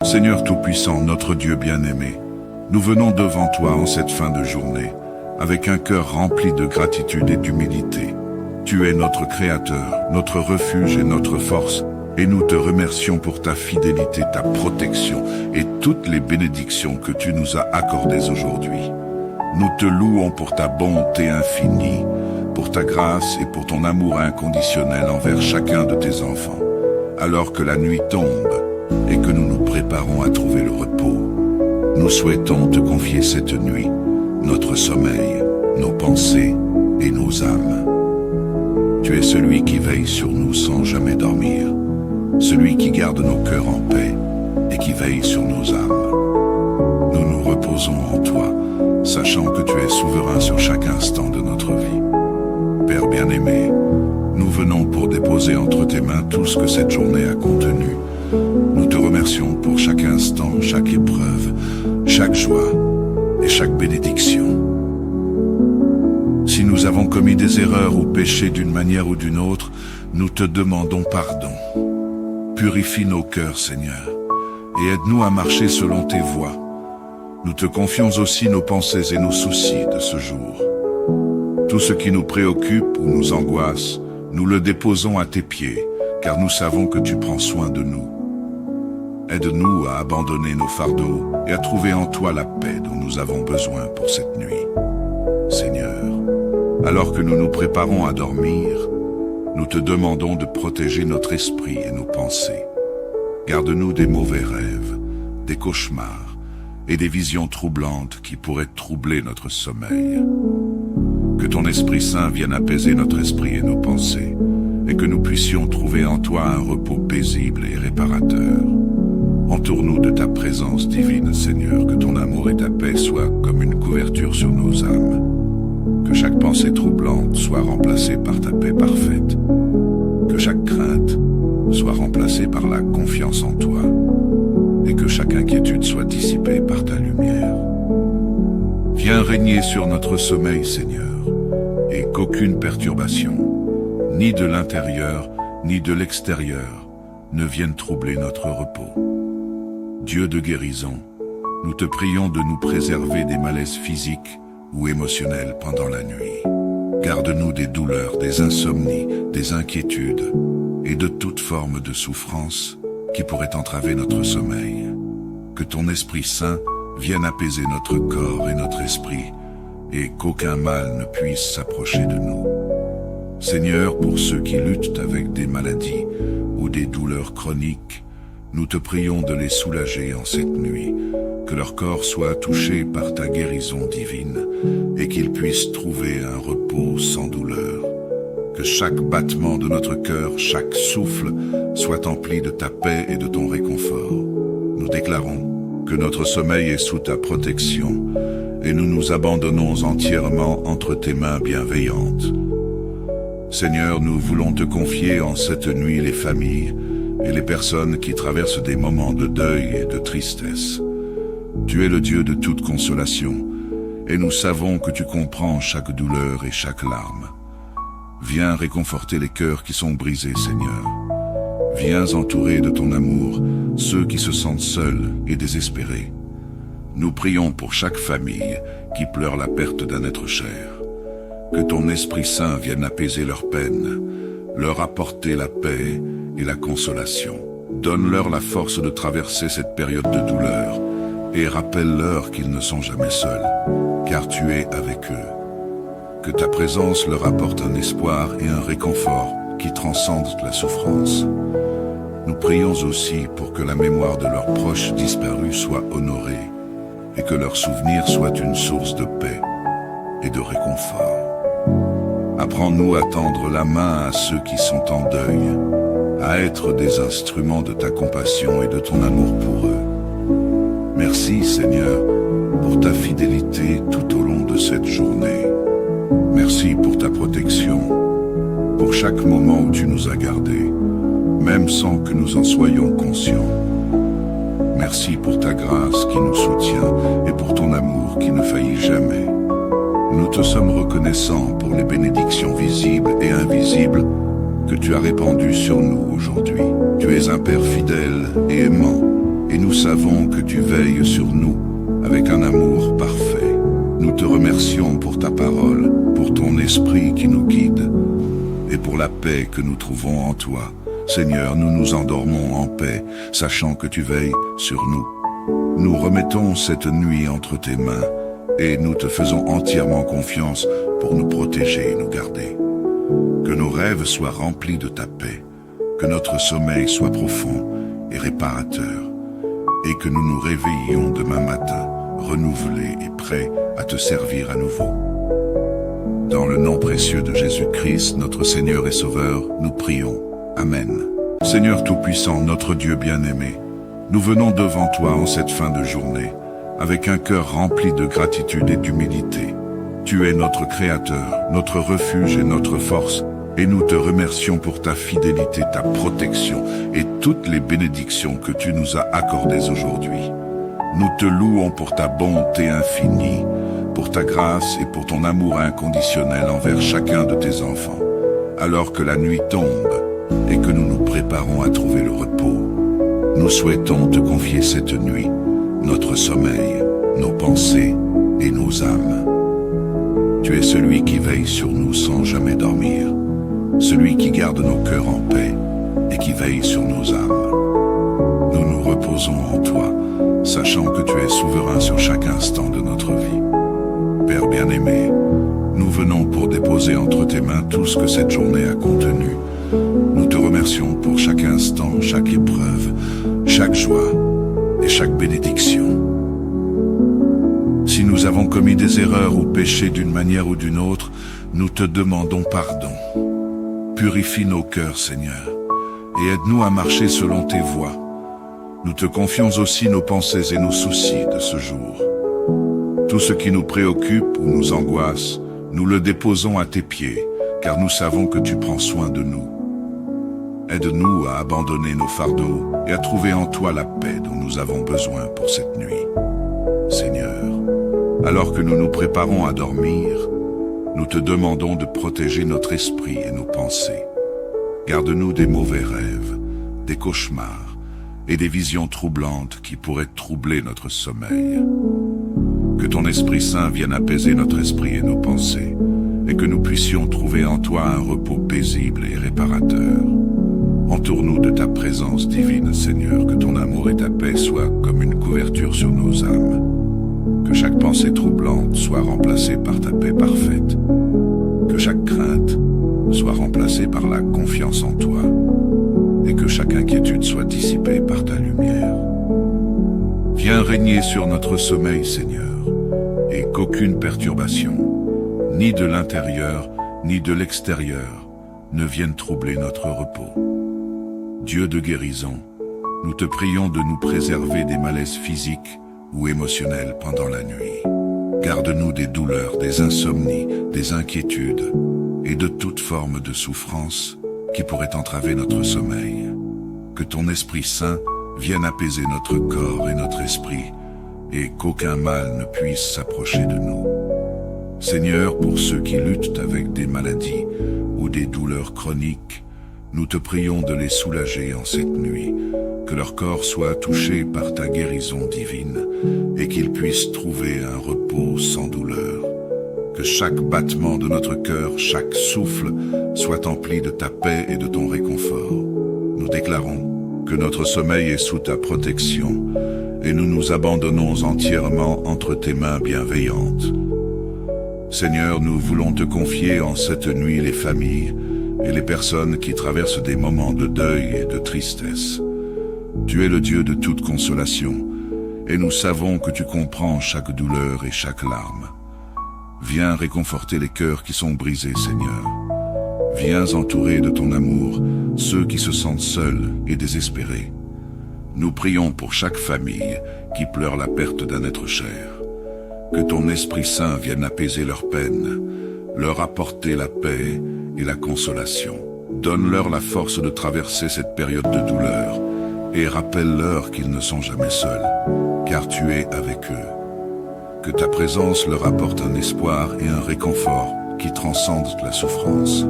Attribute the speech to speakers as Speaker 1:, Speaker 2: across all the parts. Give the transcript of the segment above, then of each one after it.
Speaker 1: Seigneur Tout-Puissant, notre Dieu bien-aimé, nous venons devant toi en cette fin de journée, avec un cœur rempli de gratitude et d'humilité. Tu es notre Créateur, notre refuge et notre force, et nous te remercions pour ta fidélité, ta protection et toutes les bénédictions que tu nous as accordées aujourd'hui. Nous te louons pour ta bonté infinie, pour ta grâce et pour ton amour inconditionnel envers chacun de tes enfants. Alors que la nuit tombe et que nous nous préparons à trouver le repos, nous souhaitons te confier cette nuit, notre sommeil, nos pensées et nos âmes. Tu es celui qui veille sur nous sans jamais dormir, celui qui garde nos cœurs en paix et qui veille sur nos âmes. Nous nous reposons en toi, sachant que tu es souverain sur chaque instant de notre vie. Père bien-aimé, nous venons pour déposer entre tes mains tout ce que cette journée a contenu. Nous te remercions pour chaque instant, chaque épreuve, chaque joie et chaque bénédiction. Si nous avons commis des erreurs ou péché d'une manière ou d'une autre, nous te demandons pardon. Purifie nos cœurs, Seigneur, et aide-nous à marcher selon tes voies. Nous te confions aussi nos pensées et nos soucis de ce jour. Tout ce qui nous préoccupe ou nous angoisse, nous le déposons à tes pieds, car nous savons que tu prends soin de nous. Aide-nous à abandonner nos fardeaux et à trouver en toi la paix dont nous avons besoin pour cette nuit. Seigneur, alors que nous nous préparons à dormir, nous te demandons de protéger notre esprit et nos pensées. Garde-nous des mauvais rêves, des cauchemars et des visions troublantes qui pourraient troubler notre sommeil. Que ton Esprit Saint vienne apaiser notre esprit et nos pensées, et que nous puissions trouver en toi un repos paisible et réparateur. Entoure-nous de ta présence divine, Seigneur, que ton amour et ta paix soient comme une couverture sur nos âmes. Que chaque pensée troublante soit remplacée par ta paix parfaite. Que chaque crainte soit remplacée par la confiance en toi. Et que chaque inquiétude soit dissipée par ta lumière. Viens régner sur notre sommeil, Seigneur, et qu'aucune perturbation, ni de l'intérieur, ni de l'extérieur, ne vienne troubler notre repos. Dieu de guérison, nous te prions de nous préserver des malaises physiques ou émotionnels pendant la nuit. Garde-nous des douleurs, des insomnies, des inquiétudes et de toute forme de souffrance qui pourrait entraver notre sommeil. Que ton Esprit Saint vienne apaiser notre corps et notre esprit et qu'aucun mal ne puisse s'approcher de nous. Seigneur, pour ceux qui luttent avec des maladies ou des douleurs chroniques, nous te prions de les soulager en cette nuit, que leur corps soit touché par ta guérison divine et qu'ils puissent trouver un repos sans douleur. Que chaque battement de notre cœur, chaque souffle, soit empli de ta paix et de ton réconfort. Nous déclarons que notre sommeil est sous ta protection et nous nous abandonnons entièrement entre tes mains bienveillantes. Seigneur, nous voulons te confier en cette nuit les familles et les personnes qui traversent des moments de deuil et de tristesse. Tu es le Dieu de toute consolation, et nous savons que tu comprends chaque douleur et chaque larme. Viens réconforter les cœurs qui sont brisés, Seigneur. Viens entourer de ton amour ceux qui se sentent seuls et désespérés. Nous prions pour chaque famille qui pleure la perte d'un être cher. Que ton Esprit Saint vienne apaiser leurs peines, leur apporter la paix et la consolation. Donne-leur la force de traverser cette période de douleur et rappelle-leur qu'ils ne sont jamais seuls, car tu es avec eux. Que ta présence leur apporte un espoir et un réconfort qui transcendent la souffrance. Nous prions aussi pour que la mémoire de leurs proches disparus soit honorée et que leur souvenir soit une source de paix et de réconfort. Apprends-nous à tendre la main à ceux qui sont en deuil, à être des instruments de ta compassion et de ton amour pour eux. Merci, Seigneur, pour ta fidélité tout au long de cette journée. Merci pour ta protection, pour chaque moment où tu nous as gardés, même sans que nous en soyons conscients. Merci pour ta grâce qui nous soutient et pour ton amour qui ne faillit jamais. Nous te sommes reconnaissants pour les bénédictions visibles et invisibles que tu as répandues sur nous aujourd'hui. Tu es un Père fidèle et aimant, et nous savons que tu veilles sur nous avec un amour parfait. Nous te remercions pour ta parole, pour ton esprit qui nous guide, et pour la paix que nous trouvons en toi. Seigneur, nous nous endormons en paix, sachant que tu veilles sur nous. Nous remettons cette nuit entre tes mains, et nous te faisons entièrement confiance pour nous protéger et nous garder. Que nos rêves soient remplis de ta paix, que notre sommeil soit profond et réparateur, et que nous nous réveillions demain matin, renouvelés et prêts à te servir à nouveau. Dans le nom précieux de Jésus-Christ, notre Seigneur et Sauveur, nous prions. Amen. Seigneur Tout-Puissant, notre Dieu bien-aimé, nous venons devant toi en cette fin de journée, avec un cœur rempli de gratitude et d'humilité. Tu es notre Créateur, notre refuge et notre force, et nous te remercions pour ta fidélité, ta protection et toutes les bénédictions que tu nous as accordées aujourd'hui. Nous te louons pour ta bonté infinie, pour ta grâce et pour ton amour inconditionnel envers chacun de tes enfants. Alors que la nuit tombe et que nous nous préparons à trouver le repos, nous souhaitons te confier cette nuit, notre sommeil, nos pensées et nos âmes. Tu es celui qui veille sur nous sans jamais dormir, celui qui garde nos cœurs en paix et qui veille sur nos âmes. Nous nous reposons en toi, sachant que tu es souverain sur chaque instant de notre vie. Père bien-aimé, nous venons pour déposer entre tes mains tout ce que cette journée a contenu. Nous te remercions pour chaque instant, chaque épreuve, chaque joie et chaque bénédiction. Si nous avons commis des erreurs ou péché d'une manière ou d'une autre, nous te demandons pardon. Purifie nos cœurs, Seigneur, et aide-nous à marcher selon tes voies. Nous te confions aussi nos pensées et nos soucis de ce jour. Tout ce qui nous préoccupe ou nous angoisse, nous le déposons à tes pieds, car nous savons que tu prends soin de nous. Aide-nous à abandonner nos fardeaux et à trouver en toi la paix dont nous avons besoin pour cette nuit. Seigneur, alors que nous nous préparons à dormir, nous te demandons de protéger notre esprit et nos pensées. Garde-nous des mauvais rêves, des cauchemars et des visions troublantes qui pourraient troubler notre sommeil. Que ton Esprit Saint vienne apaiser notre esprit et nos pensées, et que nous puissions trouver en toi un repos paisible et réparateur. Entoure-nous de ta présence divine, Seigneur, que ton amour et ta paix soient comme une couverture sur nos âmes. Que chaque pensée troublante soit remplacée par ta paix parfaite. Que chaque crainte soit remplacée par la confiance en toi. Et que chaque inquiétude soit dissipée par ta lumière. Viens régner sur notre sommeil, Seigneur, et qu'aucune perturbation, ni de l'intérieur, ni de l'extérieur, ne vienne troubler notre repos. Dieu de guérison, nous te prions de nous préserver des malaises physiques ou émotionnels pendant la nuit. Garde-nous des douleurs, des insomnies, des inquiétudes et de toute forme de souffrance qui pourrait entraver notre sommeil. Que ton Esprit Saint vienne apaiser notre corps et notre esprit et qu'aucun mal ne puisse s'approcher de nous. Seigneur, pour ceux qui luttent avec des maladies ou des douleurs chroniques, nous te prions de les soulager en cette nuit, que leur corps soit touché par ta guérison divine et qu'ils puissent trouver un repos sans douleur. Que chaque battement de notre cœur, chaque souffle, soit empli de ta paix et de ton réconfort. Nous déclarons que notre sommeil est sous ta protection et nous nous abandonnons entièrement entre tes mains bienveillantes. Seigneur, nous voulons te confier en cette nuit les familles et les personnes qui traversent des moments de deuil et de tristesse. Tu es le Dieu de toute consolation, et nous savons que tu comprends chaque douleur et chaque larme. Viens réconforter les cœurs qui sont brisés, Seigneur. Viens entourer de ton amour ceux qui se sentent seuls et désespérés. Nous prions pour chaque famille qui pleure la perte d'un être cher. Que ton Esprit Saint vienne apaiser leurs peines, leur apporter la paix et la consolation. Donne-leur la force de traverser cette période de douleur et rappelle-leur qu'ils ne sont jamais seuls, car tu es avec eux. Que ta présence leur apporte un espoir et un réconfort qui transcendent la souffrance.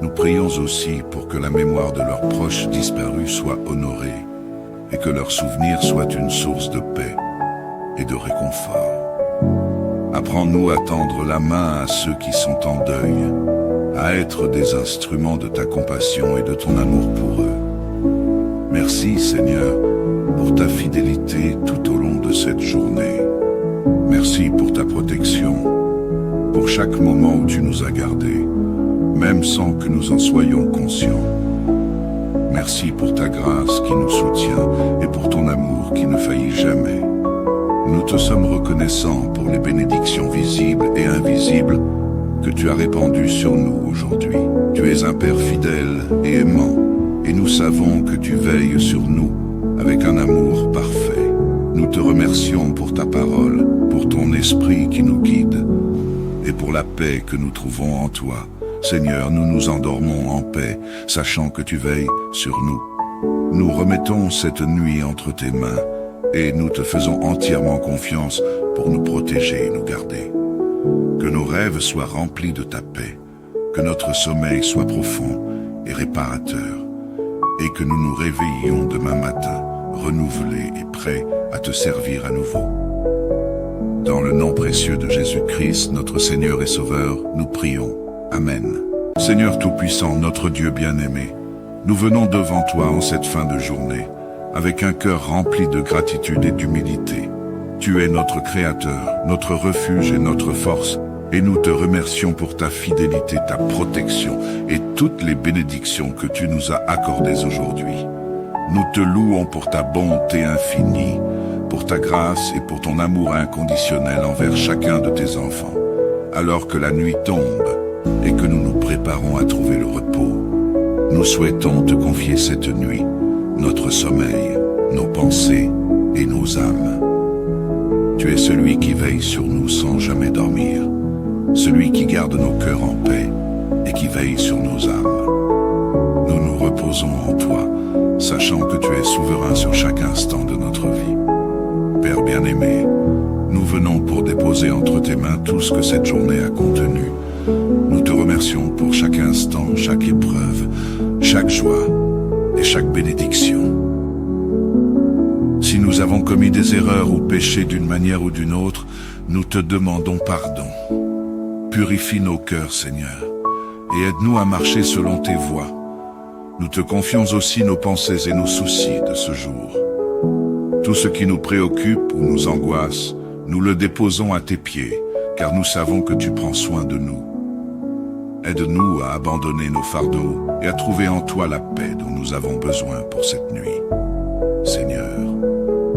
Speaker 1: Nous prions aussi pour que la mémoire de leurs proches disparus soit honorée et que leur souvenir soit une source de paix et de réconfort. Apprends-nous à tendre la main à ceux qui sont en deuil, à être des instruments de ta compassion et de ton amour pour eux. Merci Seigneur pour ta fidélité tout au long de cette journée. Merci pour ta protection, pour chaque moment où tu nous as gardés, même sans que nous en soyons conscients. Merci pour ta grâce qui nous soutient et pour ton amour qui ne faillit jamais. Nous te sommes reconnaissants pour les bénédictions visibles et invisibles que tu as répandues sur nous aujourd'hui. Tu es un Père fidèle et aimant, et nous savons que tu veilles sur nous avec un amour parfait. Nous te remercions pour ta parole, pour ton esprit qui nous guide, et pour la paix que nous trouvons en toi. Seigneur, nous nous endormons en paix, sachant que tu veilles sur nous. Nous remettons cette nuit entre tes mains, et nous te faisons entièrement confiance pour nous protéger et nous garder. Que nos rêves soient remplis de ta paix, que notre sommeil soit profond et réparateur, et que nous nous réveillions demain matin, renouvelés et prêts à te servir à nouveau. Dans le nom précieux de Jésus-Christ, notre Seigneur et Sauveur, nous prions. Amen. Seigneur Tout-Puissant, notre Dieu bien-aimé, nous venons devant toi en cette fin de journée, avec un cœur rempli de gratitude et d'humilité. Tu es notre Créateur, notre refuge et notre force, et nous te remercions pour ta fidélité, ta protection et toutes les bénédictions que tu nous as accordées aujourd'hui. Nous te louons pour ta bonté infinie, pour ta grâce et pour ton amour inconditionnel envers chacun de tes enfants. Alors que la nuit tombe et que nous nous préparons à trouver le repos, nous souhaitons te confier cette nuit notre sommeil, nos pensées et nos âmes. Tu es celui qui veille sur nous sans jamais dormir, celui qui garde nos cœurs en paix et qui veille sur nos âmes. Nous nous reposons en toi, sachant que tu es souverain sur chaque instant de notre vie. Père bien-aimé, nous venons pour déposer entre tes mains tout ce que cette journée a contenu. Nous te remercions pour chaque instant, chaque épreuve, chaque joie et chaque bénédiction. Si nous avons commis des erreurs ou péché d'une manière ou d'une autre, nous te demandons pardon. Purifie nos cœurs, Seigneur, et aide-nous à marcher selon tes voies. Nous te confions aussi nos pensées et nos soucis de ce jour. Tout ce qui nous préoccupe ou nous angoisse, nous le déposons à tes pieds, car nous savons que tu prends soin de nous. Aide-nous à abandonner nos fardeaux et à trouver en toi la paix dont nous avons besoin pour cette nuit. Seigneur,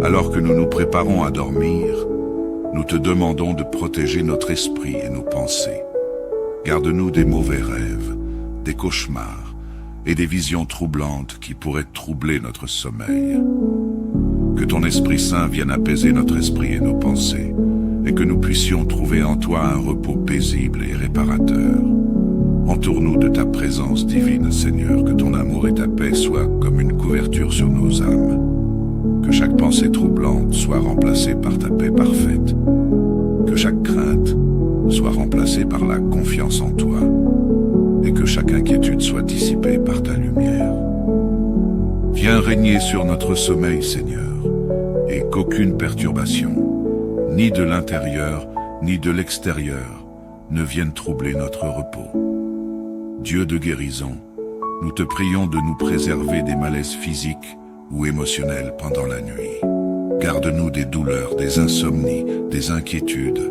Speaker 1: alors que nous nous préparons à dormir, nous te demandons de protéger notre esprit et nos pensées. Garde-nous des mauvais rêves, des cauchemars et des visions troublantes qui pourraient troubler notre sommeil. Que ton Esprit Saint vienne apaiser notre esprit et nos pensées, et que nous puissions trouver en toi un repos paisible et réparateur. Entoure-nous de ta présence divine, Seigneur, que ton amour et ta paix soient comme une couverture sur nos âmes. Que chaque pensée troublante soit remplacée par ta paix parfaite. Que chaque crainte soit remplacée par la confiance en toi. Et que chaque inquiétude soit dissipée par ta lumière. Viens régner sur notre sommeil, Seigneur, et qu'aucune perturbation, ni de l'intérieur, ni de l'extérieur, ne vienne troubler notre repos. Dieu de guérison, nous te prions de nous préserver des malaises physiques ou émotionnels pendant la nuit. Garde-nous des douleurs, des insomnies, des inquiétudes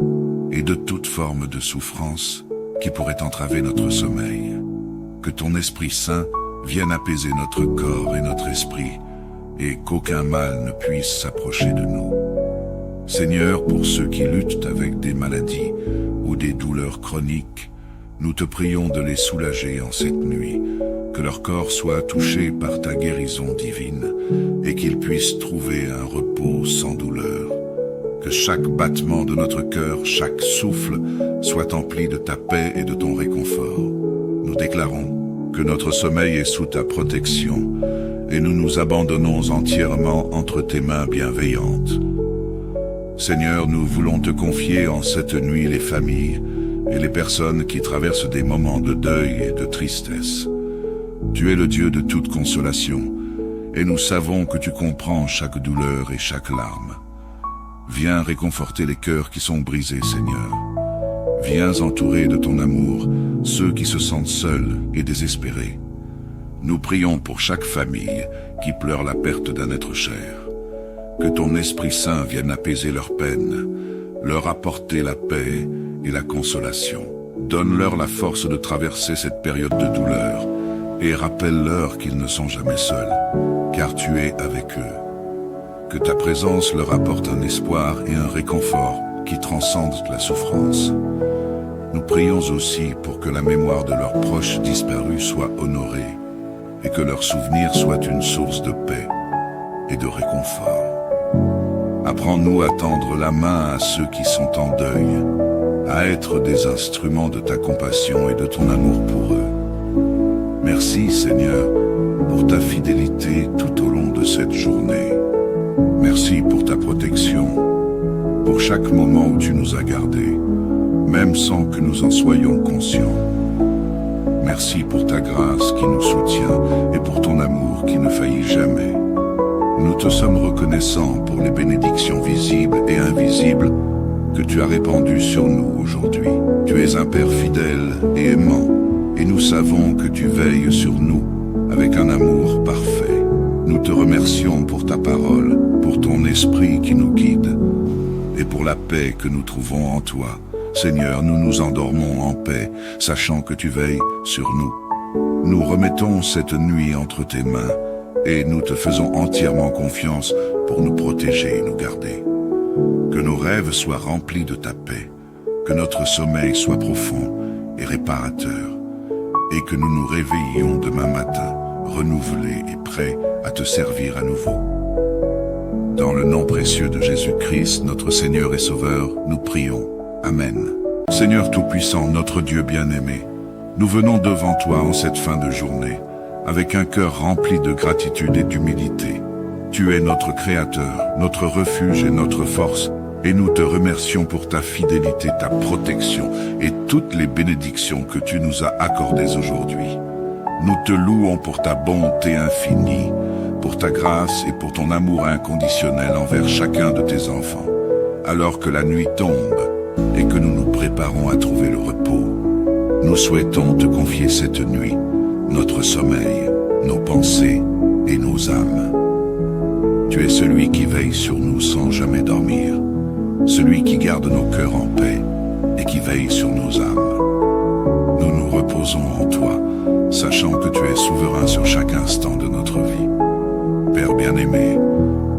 Speaker 1: et de toute forme de souffrance qui pourrait entraver notre sommeil. Que ton Esprit Saint vienne apaiser notre corps et notre esprit et qu'aucun mal ne puisse s'approcher de nous. Seigneur, pour ceux qui luttent avec des maladies ou des douleurs chroniques, nous te prions de les soulager en cette nuit, que leur corps soit touché par ta guérison divine et qu'ils puissent trouver un repos sans douleur. Que chaque battement de notre cœur, chaque souffle, soit empli de ta paix et de ton réconfort. Nous déclarons que notre sommeil est sous ta protection et nous nous abandonnons entièrement entre tes mains bienveillantes. Seigneur, nous voulons te confier en cette nuit les familles et les personnes qui traversent des moments de deuil et de tristesse. Tu es le Dieu de toute consolation, et nous savons que tu comprends chaque douleur et chaque larme. Viens réconforter les cœurs qui sont brisés, Seigneur. Viens entourer de ton amour ceux qui se sentent seuls et désespérés. Nous prions pour chaque famille qui pleure la perte d'un être cher. Que ton Esprit Saint vienne apaiser leurs peines, leur apporter la paix et la consolation. Donne-leur la force de traverser cette période de douleur et rappelle-leur qu'ils ne sont jamais seuls, car tu es avec eux. Que ta présence leur apporte un espoir et un réconfort qui transcendent la souffrance. Nous prions aussi pour que la mémoire de leurs proches disparus soit honorée et que leur souvenir soit une source de paix et de réconfort. Apprends-nous à tendre la main à ceux qui sont en deuil, à être des instruments de ta compassion et de ton amour pour eux. Merci, Seigneur, pour ta fidélité tout au long de cette journée. Merci pour ta protection, pour chaque moment où tu nous as gardés, même sans que nous en soyons conscients. Merci pour ta grâce qui nous soutient et pour ton amour qui ne faillit jamais. Nous te sommes reconnaissants pour les bénédictions visibles et invisibles que tu as répandues sur nous aujourd'hui. Tu es un Père fidèle et aimant, et nous savons que tu veilles sur nous avec un amour parfait. Nous te remercions pour ta parole, pour ton esprit qui nous guide, et pour la paix que nous trouvons en toi. Seigneur, nous nous endormons en paix, sachant que tu veilles sur nous. Nous remettons cette nuit entre tes mains, et nous te faisons entièrement confiance pour nous protéger et nous garder. Que nos rêves soient remplis de ta paix, que notre sommeil soit profond et réparateur, et que nous nous réveillions demain matin, renouvelés et prêts à te servir à nouveau. Dans le nom précieux de Jésus-Christ, notre Seigneur et Sauveur, nous prions. Amen. Seigneur Tout-Puissant, notre Dieu bien-aimé, nous venons devant toi en cette fin de journée, avec un cœur rempli de gratitude et d'humilité. Tu es notre Créateur, notre refuge et notre force, et nous te remercions pour ta fidélité, ta protection et toutes les bénédictions que tu nous as accordées aujourd'hui. Nous te louons pour ta bonté infinie, pour ta grâce et pour ton amour inconditionnel envers chacun de tes enfants. Alors que la nuit tombe et que nous nous préparons à trouver le repos, nous souhaitons te confier cette nuit notre sommeil, nos pensées et nos âmes. Tu es celui qui veille sur nous sans jamais dormir, celui qui garde nos cœurs en paix et qui veille sur nos âmes. Nous nous reposons en toi, sachant que tu es souverain sur chaque instant de notre vie. Père bien-aimé,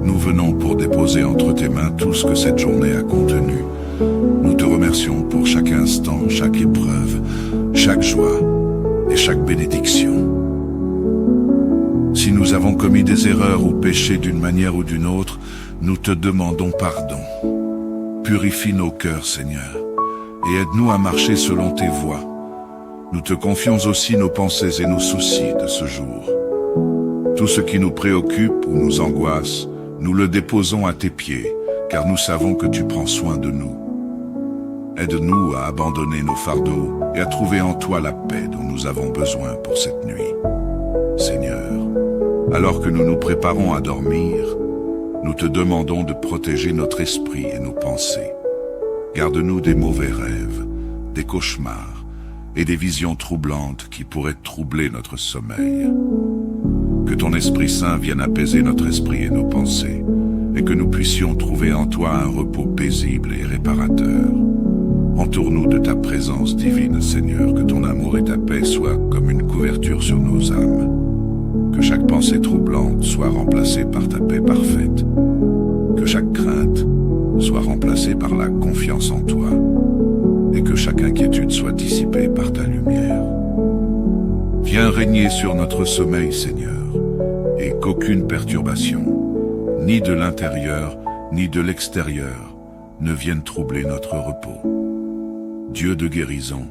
Speaker 1: nous venons pour déposer entre tes mains tout ce que cette journée a contenu. Nous te remercions pour chaque instant, chaque épreuve, chaque joie et chaque bénédiction. Si nous avons commis des erreurs ou péché d'une manière ou d'une autre, nous te demandons pardon. Purifie nos cœurs, Seigneur, et aide-nous à marcher selon tes voies. Nous te confions aussi nos pensées et nos soucis de ce jour. Tout ce qui nous préoccupe ou nous angoisse, nous le déposons à tes pieds, car nous savons que tu prends soin de nous. Aide-nous à abandonner nos fardeaux et à trouver en toi la paix dont nous avons besoin pour cette nuit. Seigneur, alors que nous nous préparons à dormir, nous te demandons de protéger notre esprit et nos pensées. Garde-nous des mauvais rêves, des cauchemars et des visions troublantes qui pourraient troubler notre sommeil. Que ton Esprit Saint vienne apaiser notre esprit et nos pensées, et que nous puissions trouver en toi un repos paisible et réparateur. Entoure-nous de ta présence divine, Seigneur, que ton amour et ta paix soient comme une couverture sur nos âmes. Que chaque pensée troublante soit remplacée par ta paix parfaite. Que chaque crainte soit remplacée par la confiance en toi. Et que chaque inquiétude soit dissipée par ta lumière. Viens régner sur notre sommeil, Seigneur, et qu'aucune perturbation, ni de l'intérieur, ni de l'extérieur, ne vienne troubler notre repos. Dieu de guérison,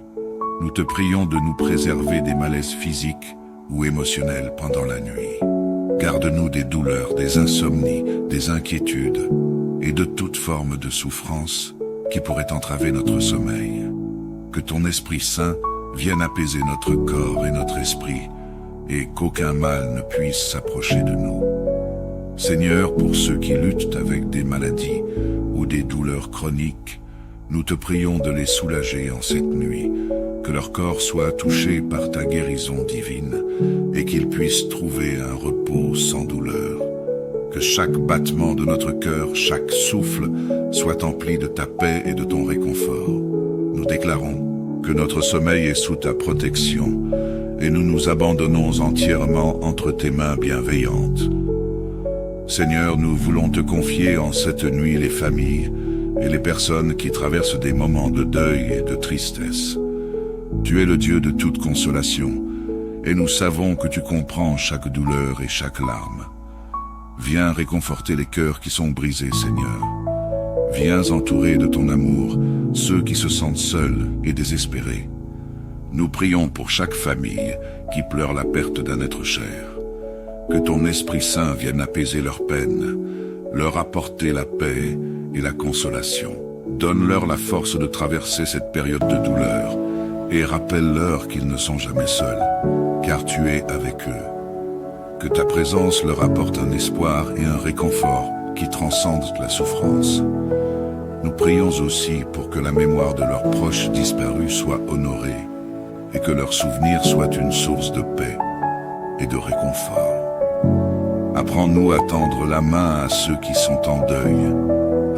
Speaker 1: nous te prions de nous préserver des malaises physiques ou émotionnels pendant la nuit. Garde-nous des douleurs, des insomnies, des inquiétudes et de toute forme de souffrance qui pourrait entraver notre sommeil. Que ton Esprit Saint vienne apaiser notre corps et notre esprit et qu'aucun mal ne puisse s'approcher de nous. Seigneur, pour ceux qui luttent avec des maladies ou des douleurs chroniques, nous te prions de les soulager en cette nuit, que leur corps soit touché par ta guérison divine et qu'ils puissent trouver un repos sans douleur. Que chaque battement de notre cœur, chaque souffle, soit empli de ta paix et de ton réconfort. Nous déclarons que notre sommeil est sous ta protection et nous nous abandonnons entièrement entre tes mains bienveillantes. Seigneur, nous voulons te confier en cette nuit les familles et les personnes qui traversent des moments de deuil et de tristesse. Tu es le Dieu de toute consolation, et nous savons que tu comprends chaque douleur et chaque larme. Viens réconforter les cœurs qui sont brisés, Seigneur. Viens entourer de ton amour ceux qui se sentent seuls et désespérés. Nous prions pour chaque famille qui pleure la perte d'un être cher. Que ton Esprit Saint vienne apaiser leurs peines, leur apporter la paix et la consolation. Donne-leur la force de traverser cette période de douleur et rappelle-leur qu'ils ne sont jamais seuls, car tu es avec eux. Que ta présence leur apporte un espoir et un réconfort qui transcendent la souffrance. Nous prions aussi pour que la mémoire de leurs proches disparus soit honorée et que leur souvenir soit une source de paix et de réconfort. Apprends-nous à tendre la main à ceux qui sont en deuil,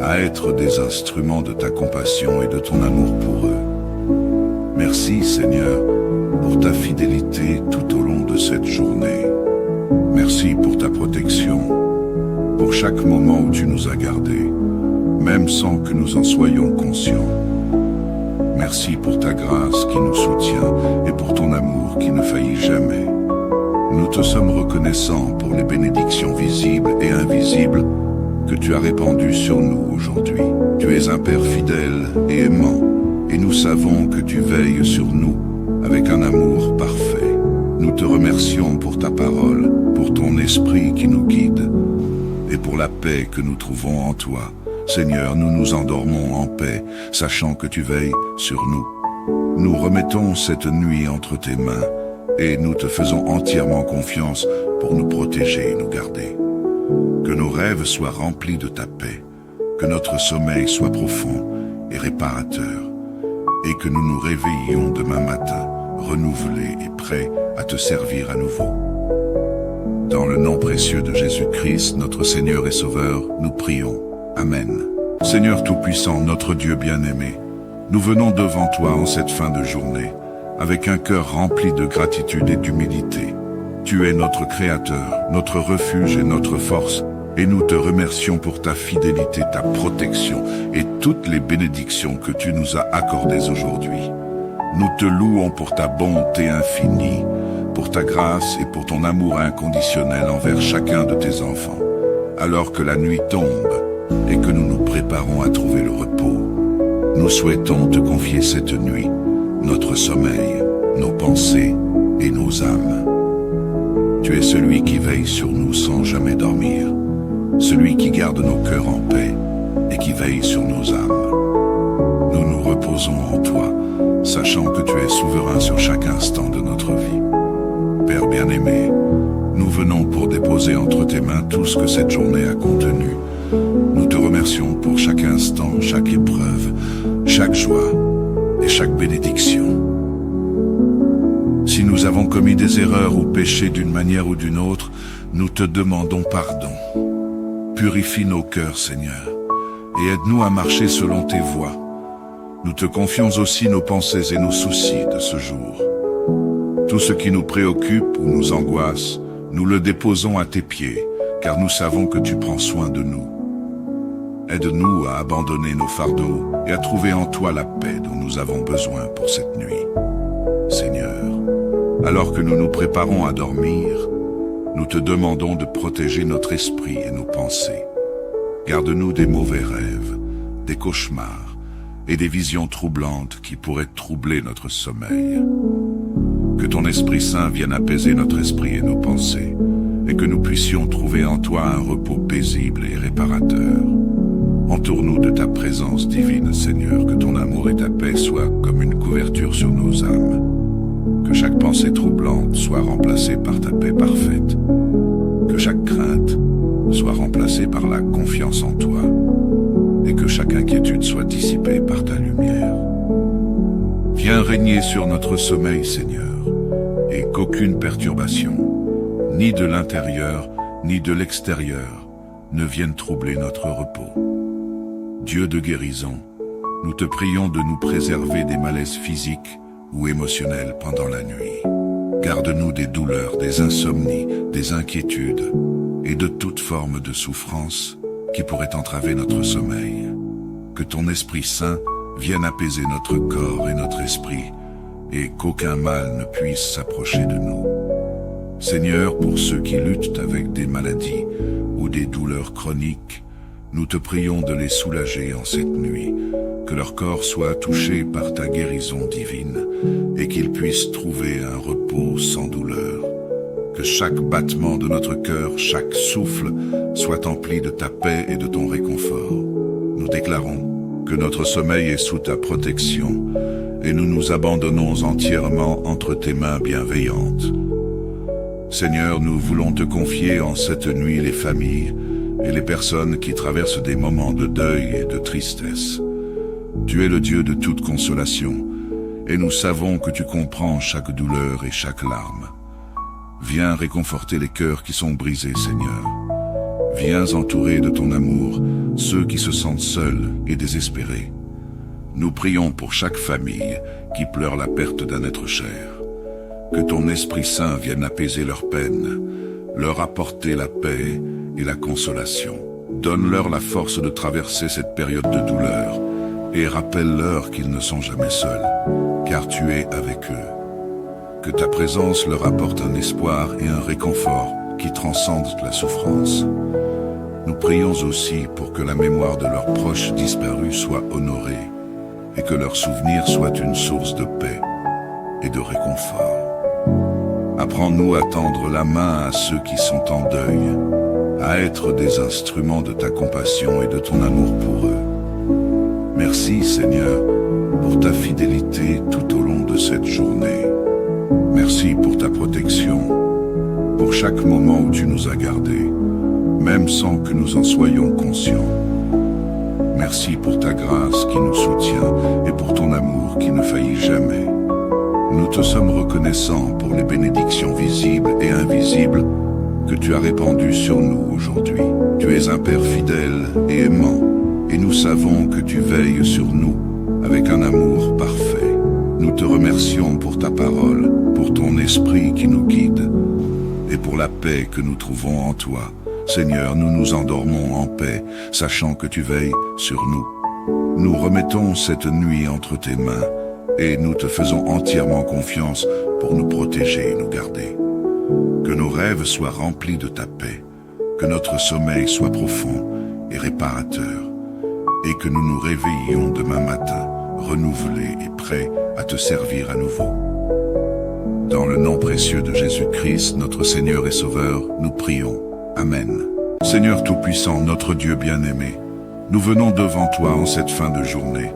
Speaker 1: à être des instruments de ta compassion et de ton amour pour eux. Merci, Seigneur, pour ta fidélité tout au long de cette journée. Merci pour ta protection, pour chaque moment où tu nous as gardés, même sans que nous en soyons conscients. Merci pour ta grâce qui nous soutient et pour ton amour qui ne faillit jamais. Nous te sommes reconnaissants pour les bénédictions visibles et invisibles que tu as répandues sur nous aujourd'hui. Tu es un Père fidèle et aimant, et nous savons que tu veilles sur nous avec un amour parfait. Nous te remercions pour ta parole, pour ton esprit qui nous guide, et pour la paix que nous trouvons en toi. Seigneur, nous nous endormons en paix, sachant que tu veilles sur nous. Nous remettons cette nuit entre tes mains, et nous te faisons entièrement confiance pour nous protéger et nous garder. Que nos rêves soient remplis de ta paix, que notre sommeil soit profond et réparateur, et que nous nous réveillions demain matin, renouvelés et prêts à te servir à nouveau. Dans le nom précieux de Jésus-Christ, notre Seigneur et Sauveur, nous prions. Amen. Seigneur Tout-Puissant, notre Dieu bien-aimé, nous venons devant toi en cette fin de journée, avec un cœur rempli de gratitude et d'humilité. Tu es notre Créateur, notre refuge et notre force, et nous te remercions pour ta fidélité, ta protection et toutes les bénédictions que tu nous as accordées aujourd'hui. Nous te louons pour ta bonté infinie, pour ta grâce et pour ton amour inconditionnel envers chacun de tes enfants. Alors que la nuit tombe et que nous nous préparons à trouver le repos, nous souhaitons te confier cette nuit notre sommeil, nos pensées et nos âmes. Tu es celui qui veille sur nous sans jamais dormir, celui qui garde nos cœurs en paix et qui veille sur nos âmes. Nous nous reposons en toi, sachant que tu es souverain sur chaque instant de notre vie. Père bien-aimé, nous venons pour déposer entre tes mains tout ce que cette journée a contenu. Nous te remercions pour chaque instant, chaque épreuve, chaque joie et chaque bénédiction. Si nous avons commis des erreurs ou péché d'une manière ou d'une autre, nous te demandons pardon. Purifie nos cœurs, Seigneur, et aide-nous à marcher selon tes voies. Nous te confions aussi nos pensées et nos soucis de ce jour. Tout ce qui nous préoccupe ou nous angoisse, nous le déposons à tes pieds, car nous savons que tu prends soin de nous. Aide-nous à abandonner nos fardeaux et à trouver en toi la paix dont nous avons besoin pour cette nuit. Seigneur, alors que nous nous préparons à dormir, nous te demandons de protéger notre esprit et nos pensées. Garde-nous des mauvais rêves, des cauchemars et des visions troublantes qui pourraient troubler notre sommeil. Que ton Esprit Saint vienne apaiser notre esprit et nos pensées, et que nous puissions trouver en toi un repos paisible et réparateur. Entoure-nous de ta présence divine, Seigneur, que ton amour et ta paix soient comme une couverture sur nos âmes. Que chaque pensée troublante soit remplacée par ta paix parfaite. Que chaque crainte soit remplacée par la confiance en toi, et que chaque inquiétude soit dissipée par ta lumière. Viens régner sur notre sommeil, Seigneur, et qu'aucune perturbation, ni de l'intérieur, ni de l'extérieur, ne vienne troubler notre repos. Dieu de guérison, nous te prions de nous préserver des malaises physiques ou émotionnels pendant la nuit. Garde-nous des douleurs, des insomnies, des inquiétudes et de toute forme de souffrance qui pourrait entraver notre sommeil. Que ton Esprit Saint vienne apaiser notre corps et notre esprit et qu'aucun mal ne puisse s'approcher de nous. Seigneur, pour ceux qui luttent avec des maladies ou des douleurs chroniques, nous te prions de les soulager en cette nuit, que leur corps soit touché par ta guérison divine et qu'ils puissent trouver un repos sans douleur. Que chaque battement de notre cœur, chaque souffle, soit empli de ta paix et de ton réconfort. Nous déclarons que notre sommeil est sous ta protection et nous nous abandonnons entièrement entre tes mains bienveillantes. Seigneur, nous voulons te confier en cette nuit les familles et les personnes qui traversent des moments de deuil et de tristesse. Tu es le Dieu de toute consolation, et nous savons que tu comprends chaque douleur et chaque larme. Viens réconforter les cœurs qui sont brisés, Seigneur. Viens entourer de ton amour ceux qui se sentent seuls et désespérés. Nous prions pour chaque famille qui pleure la perte d'un être cher. Que ton Esprit Saint vienne apaiser leurs peines, leur apporter la paix et la consolation. Donne-leur la force de traverser cette période de douleur et rappelle-leur qu'ils ne sont jamais seuls, car tu es avec eux. Que ta présence leur apporte un espoir et un réconfort qui transcendent la souffrance. Nous prions aussi pour que la mémoire de leurs proches disparus soit honorée et que leur souvenir soit une source de paix et de réconfort. Apprends-nous à tendre la main à ceux qui sont en deuil, à être des instruments de ta compassion et de ton amour pour eux. Merci, Seigneur, pour ta fidélité tout au long de cette journée. Merci pour ta protection, pour chaque moment où tu nous as gardés, même sans que nous en soyons conscients. Merci pour ta grâce qui nous soutient et pour ton amour qui ne faillit jamais. Nous te sommes reconnaissants pour les bénédictions visibles et invisibles que tu as répandues sur nous aujourd'hui. Tu es un Père fidèle et aimant, et nous savons que tu veilles sur nous avec un amour parfait. Nous te remercions pour ta parole, pour ton esprit qui nous guide, et pour la paix que nous trouvons en toi. Seigneur, nous nous endormons en paix, sachant que tu veilles sur nous. Nous remettons cette nuit entre tes mains, et nous te faisons entièrement confiance pour nous protéger et nous garder. Que nos rêves soient remplis de ta paix, que notre sommeil soit profond et réparateur, et que nous nous réveillions demain matin, renouvelés et prêts à te servir à nouveau. Dans le nom précieux de Jésus-Christ, notre Seigneur et Sauveur, nous prions. Amen. Seigneur Tout-Puissant, notre Dieu bien-aimé, nous venons devant toi en cette fin de journée,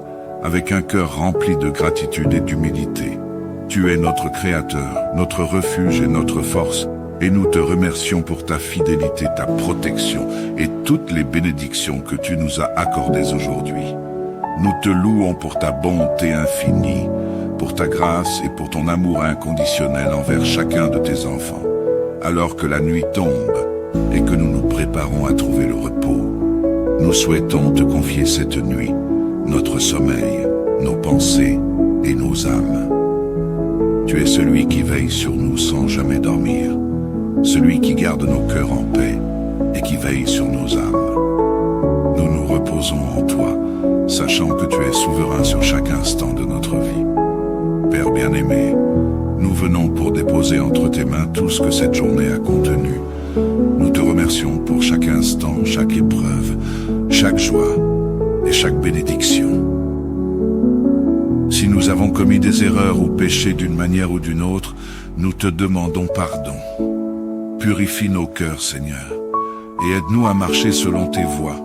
Speaker 1: avec un cœur rempli de gratitude et d'humilité. Tu es notre Créateur, notre refuge et notre force, et nous te remercions pour ta fidélité, ta protection et toutes les bénédictions que tu nous as accordées aujourd'hui. Nous te louons pour ta bonté infinie, pour ta grâce et pour ton amour inconditionnel envers chacun de tes enfants. Alors que la nuit tombe et que nous nous préparons à trouver le repos, nous souhaitons te confier cette nuit notre sommeil, nos pensées et nos âmes. Tu es celui qui veille sur nous sans jamais dormir, celui qui garde nos cœurs en paix et qui veille sur nos âmes. Nous nous reposons en toi, sachant que tu es souverain sur chaque instant de notre vie. Père bien-aimé, nous venons pour déposer entre tes mains tout ce que cette journée a contenu. Nous te remercions pour chaque instant, chaque épreuve, chaque joie et chaque bénédiction. Si nous avons commis des erreurs ou péché d'une manière ou d'une autre, nous te demandons pardon. Purifie nos cœurs, Seigneur, et aide-nous à marcher selon tes voies.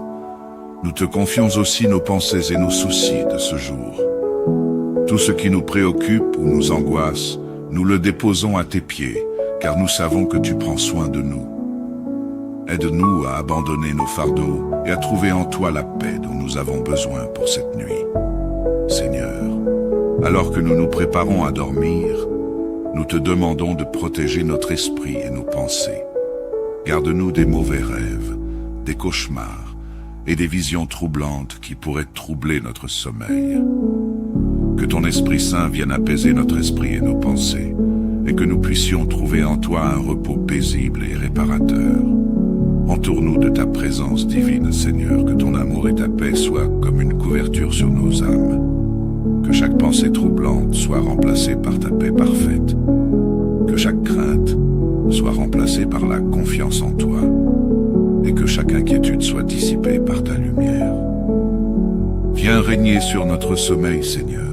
Speaker 1: Nous te confions aussi nos pensées et nos soucis de ce jour. Tout ce qui nous préoccupe ou nous angoisse, nous le déposons à tes pieds, car nous savons que tu prends soin de nous. Aide-nous à abandonner nos fardeaux et à trouver en toi la paix dont nous avons besoin pour cette nuit. Seigneur, alors que nous nous préparons à dormir, nous te demandons de protéger notre esprit et nos pensées. Garde-nous des mauvais rêves, des cauchemars et des visions troublantes qui pourraient troubler notre sommeil. Que ton Esprit Saint vienne apaiser notre esprit et nos pensées, et que nous puissions trouver en toi un repos paisible et réparateur. Entoure-nous de ta présence divine, Seigneur, que ton amour et ta paix soient comme une couverture sur nos âmes. Que chaque pensée troublante soit remplacée par ta paix parfaite. Que chaque crainte soit remplacée par la confiance en toi. Et que chaque inquiétude soit dissipée par ta lumière. Viens régner sur notre sommeil, Seigneur,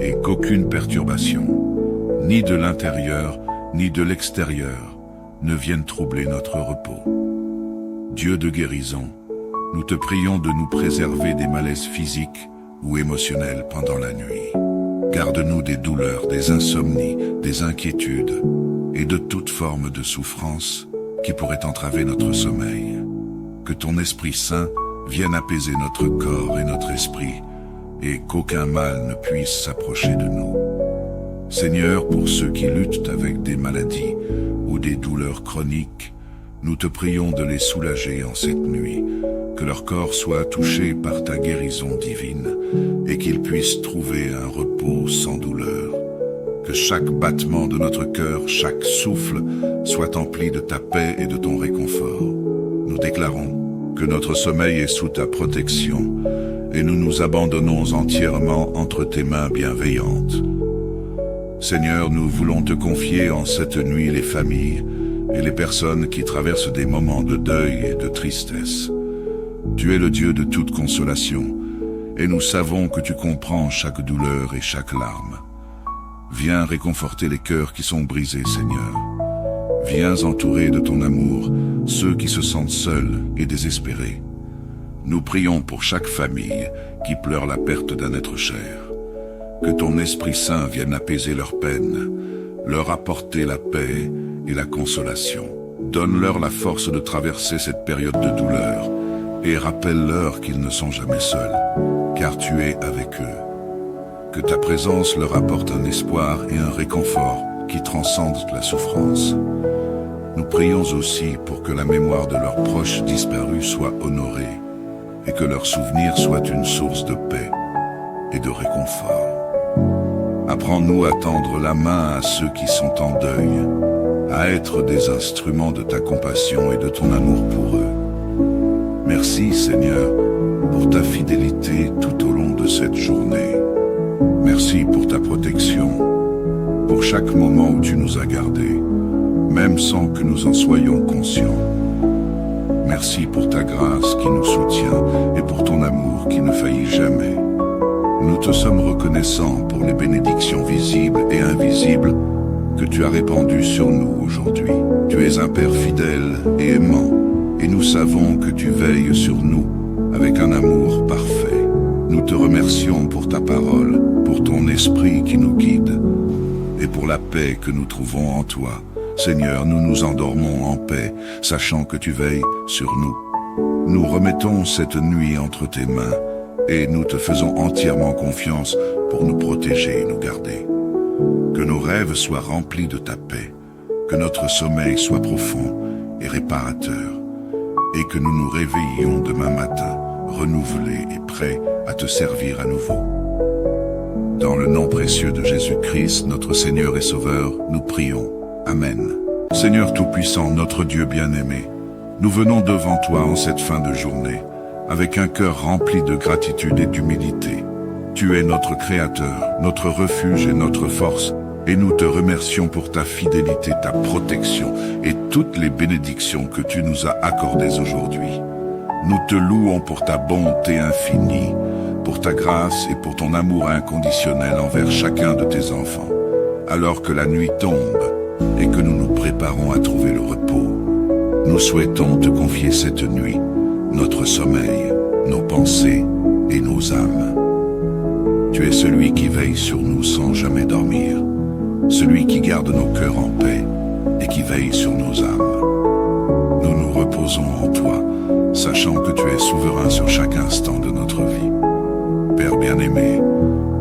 Speaker 1: et qu'aucune perturbation, ni de l'intérieur, ni de l'extérieur, ne vienne troubler notre repos. Dieu de guérison, nous te prions de nous préserver des malaises physiques ou émotionnels pendant la nuit. Garde-nous des douleurs, des insomnies, des inquiétudes et de toute forme de souffrance qui pourrait entraver notre sommeil. Que ton Esprit Saint vienne apaiser notre corps et notre esprit et qu'aucun mal ne puisse s'approcher de nous. Seigneur, pour ceux qui luttent avec des maladies ou des douleurs chroniques, nous te prions de les soulager en cette nuit, que leur corps soit touché par ta guérison divine et qu'ils puissent trouver un repos sans douleur. Que chaque battement de notre cœur, chaque souffle, soit empli de ta paix et de ton réconfort. Nous déclarons que notre sommeil est sous ta protection et nous nous abandonnons entièrement entre tes mains bienveillantes. Seigneur, nous voulons te confier en cette nuit les familles et les personnes qui traversent des moments de deuil et de tristesse. Tu es le Dieu de toute consolation, et nous savons que tu comprends chaque douleur et chaque larme. Viens réconforter les cœurs qui sont brisés, Seigneur. Viens entourer de ton amour ceux qui se sentent seuls et désespérés. Nous prions pour chaque famille qui pleure la perte d'un être cher. Que ton Esprit Saint vienne apaiser leurs peines, leur apporter la paix et la consolation. Donne-leur la force de traverser cette période de douleur et rappelle-leur qu'ils ne sont jamais seuls, car tu es avec eux. Que ta présence leur apporte un espoir et un réconfort qui transcendent la souffrance. Nous prions aussi pour que la mémoire de leurs proches disparus soit honorée et que leur souvenir soit une source de paix et de réconfort. Apprends-nous à tendre la main à ceux qui sont en deuil, à être des instruments de ta compassion et de ton amour pour eux. Merci, Seigneur, pour ta fidélité tout au long de cette journée. Merci pour ta protection, pour chaque moment où tu nous as gardés, même sans que nous en soyons conscients. Merci pour ta grâce qui nous soutient et pour ton amour qui ne faillit jamais. Nous te sommes reconnaissants pour les bénédictions visibles et invisibles que tu as répandues sur nous aujourd'hui. Tu es un Père fidèle et aimant, et nous savons que tu veilles sur nous avec un amour parfait. Nous te remercions pour ta parole, pour ton esprit qui nous guide, et pour la paix que nous trouvons en toi. Seigneur, nous nous endormons en paix, sachant que tu veilles sur nous. Nous remettons cette nuit entre tes mains, et nous te faisons entièrement confiance pour nous protéger et nous garder. Que nos rêves soient remplis de ta paix, que notre sommeil soit profond et réparateur, et que nous nous réveillions demain matin, renouvelés et prêts à te servir à nouveau. Dans le nom précieux de Jésus-Christ, notre Seigneur et Sauveur, nous prions. Amen. Seigneur Tout-Puissant, notre Dieu bien-aimé, nous venons devant toi en cette fin de journée, avec un cœur rempli de gratitude et d'humilité. Tu es notre Créateur, notre refuge et notre force, et nous te remercions pour ta fidélité, ta protection et toutes les bénédictions que tu nous as accordées aujourd'hui. Nous te louons pour ta bonté infinie, pour ta grâce et pour ton amour inconditionnel envers chacun de tes enfants. Alors que la nuit tombe et que nous nous préparons à trouver le repos, nous souhaitons te confier cette nuit notre sommeil, nos pensées et nos âmes. Tu es celui qui veille sur nous sans jamais dormir, celui qui garde nos cœurs en paix et qui veille sur nos âmes. nous nous reposons en toi, sachant que tu es souverain sur chaque instant de notre vie. Père bien-aimé,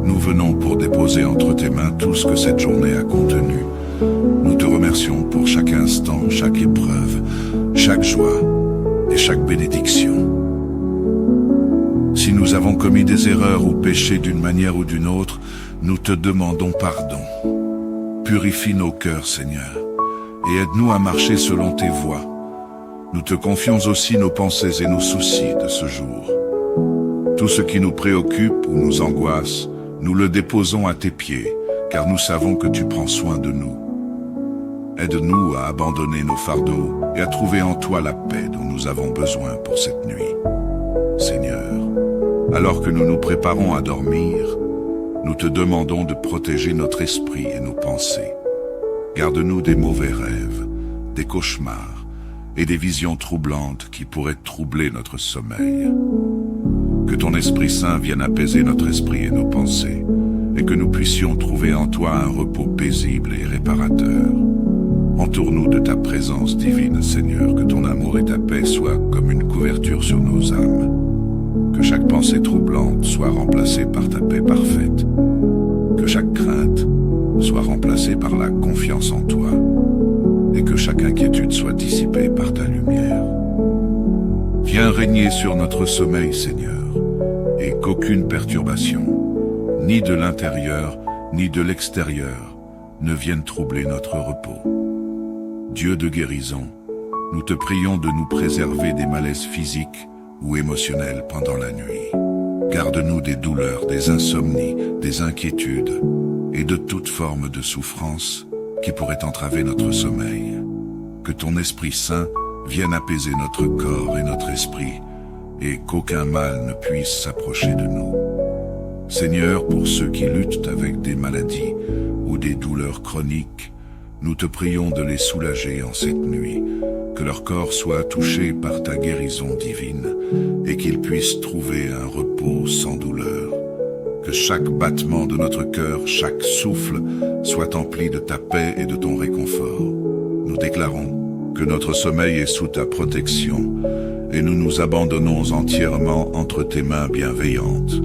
Speaker 1: nous venons pour déposer entre tes mains tout ce que cette journée a contenu. Nous te remercions pour chaque instant, chaque épreuve, chaque joie et chaque bénédiction. Si nous avons commis des erreurs ou péché d'une manière ou d'une autre, nous te demandons pardon. Purifie nos cœurs, Seigneur, et aide-nous à marcher selon tes voies. Nous te confions aussi nos pensées et nos soucis de ce jour. Tout ce qui nous préoccupe ou nous angoisse, nous le déposons à tes pieds, car nous savons que tu prends soin de nous. Aide-nous à abandonner nos fardeaux et à trouver en toi la paix dont nous avons besoin pour cette nuit. Seigneur, alors que nous nous préparons à dormir, nous te demandons de protéger notre esprit et nos pensées. Garde-nous des mauvais rêves, des cauchemars et des visions troublantes qui pourraient troubler notre sommeil. Que ton Esprit Saint vienne apaiser notre esprit et nos pensées, et que nous puissions trouver en toi un repos paisible et réparateur. Entoure-nous de ta présence divine, Seigneur, que ton amour et ta paix soient comme une couverture sur nos âmes. Que chaque pensée troublante soit remplacée par ta paix parfaite. Que chaque crainte soit remplacée par la confiance en toi. Et que chaque inquiétude soit dissipée par ta lumière. Viens régner sur notre sommeil, Seigneur, et qu'aucune perturbation, ni de l'intérieur, ni de l'extérieur, ne vienne troubler notre repos. Dieu de guérison, nous te prions de nous préserver des malaises physiques ou émotionnels pendant la nuit. Garde-nous des douleurs, des insomnies, des inquiétudes et de toute forme de souffrance qui pourrait entraver notre sommeil. Que ton Esprit Saint vienne apaiser notre corps et notre esprit et qu'aucun mal ne puisse s'approcher de nous. Seigneur, pour ceux qui luttent avec des maladies ou des douleurs chroniques, nous te prions de les soulager en cette nuit, que leur corps soit touché par ta guérison divine et qu'ils puissent trouver un repos sans douleur. Que chaque battement de notre cœur, chaque souffle, soit empli de ta paix et de ton réconfort. Nous déclarons que notre sommeil est sous ta protection et nous nous abandonnons entièrement entre tes mains bienveillantes.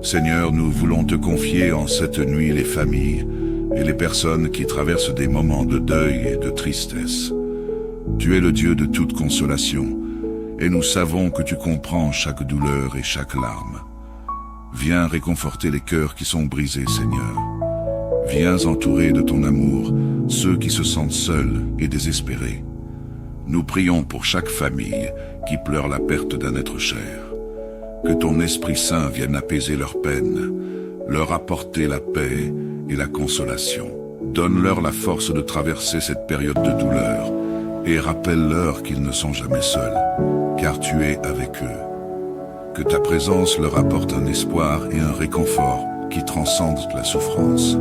Speaker 1: Seigneur, nous voulons te confier en cette nuit les familles et les personnes qui traversent des moments de deuil et de tristesse. Tu es le Dieu de toute consolation, et nous savons que tu comprends chaque douleur et chaque larme. Viens réconforter les cœurs qui sont brisés, Seigneur. Viens entourer de ton amour ceux qui se sentent seuls et désespérés. Nous prions pour chaque famille qui pleure la perte d'un être cher. Que ton Esprit Saint vienne apaiser leurs peines, leur apporter la paix et la consolation. Donne-leur la force de traverser cette période de douleur et rappelle-leur qu'ils ne sont jamais seuls, car tu es avec eux. Que ta présence leur apporte un espoir et un réconfort qui transcendent la souffrance.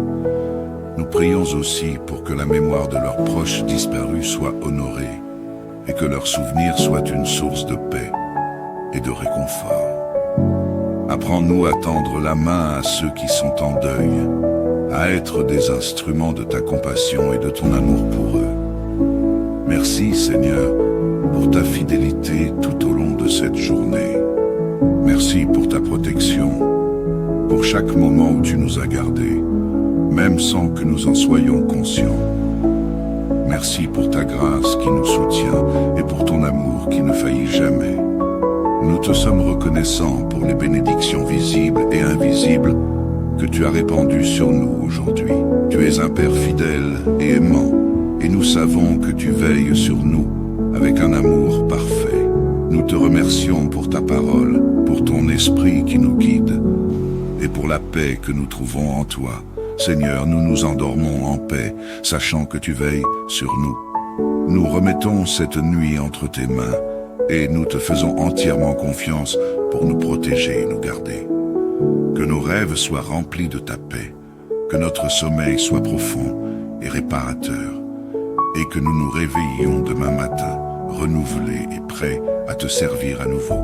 Speaker 1: Nous prions aussi pour que la mémoire de leurs proches disparus soit honorée et que leur souvenir soit une source de paix et de réconfort. Apprends-nous à tendre la main à ceux qui sont en deuil, à être des instruments de ta compassion et de ton amour pour eux. Merci, Seigneur, pour ta fidélité tout au long de cette journée. Merci pour ta protection, pour chaque moment où tu nous as gardés, même sans que nous en soyons conscients. Merci pour ta grâce qui nous soutient et pour ton amour qui ne faillit jamais. Nous te sommes reconnaissants pour les bénédictions visibles et invisibles que tu as répandues sur nous aujourd'hui. Tu es un Père fidèle et aimant, et nous savons que tu veilles sur nous avec un amour parfait. Nous te remercions pour ta parole, pour ton esprit qui nous guide, et pour la paix que nous trouvons en toi. Seigneur, nous nous endormons en paix, sachant que tu veilles sur nous. Nous remettons cette nuit entre tes mains, et nous te faisons entièrement confiance pour nous protéger et nous garder. Que nos rêves soient remplis de ta paix, que notre sommeil soit profond et réparateur, et que nous nous réveillions demain matin, renouvelés et prêts à te servir à nouveau.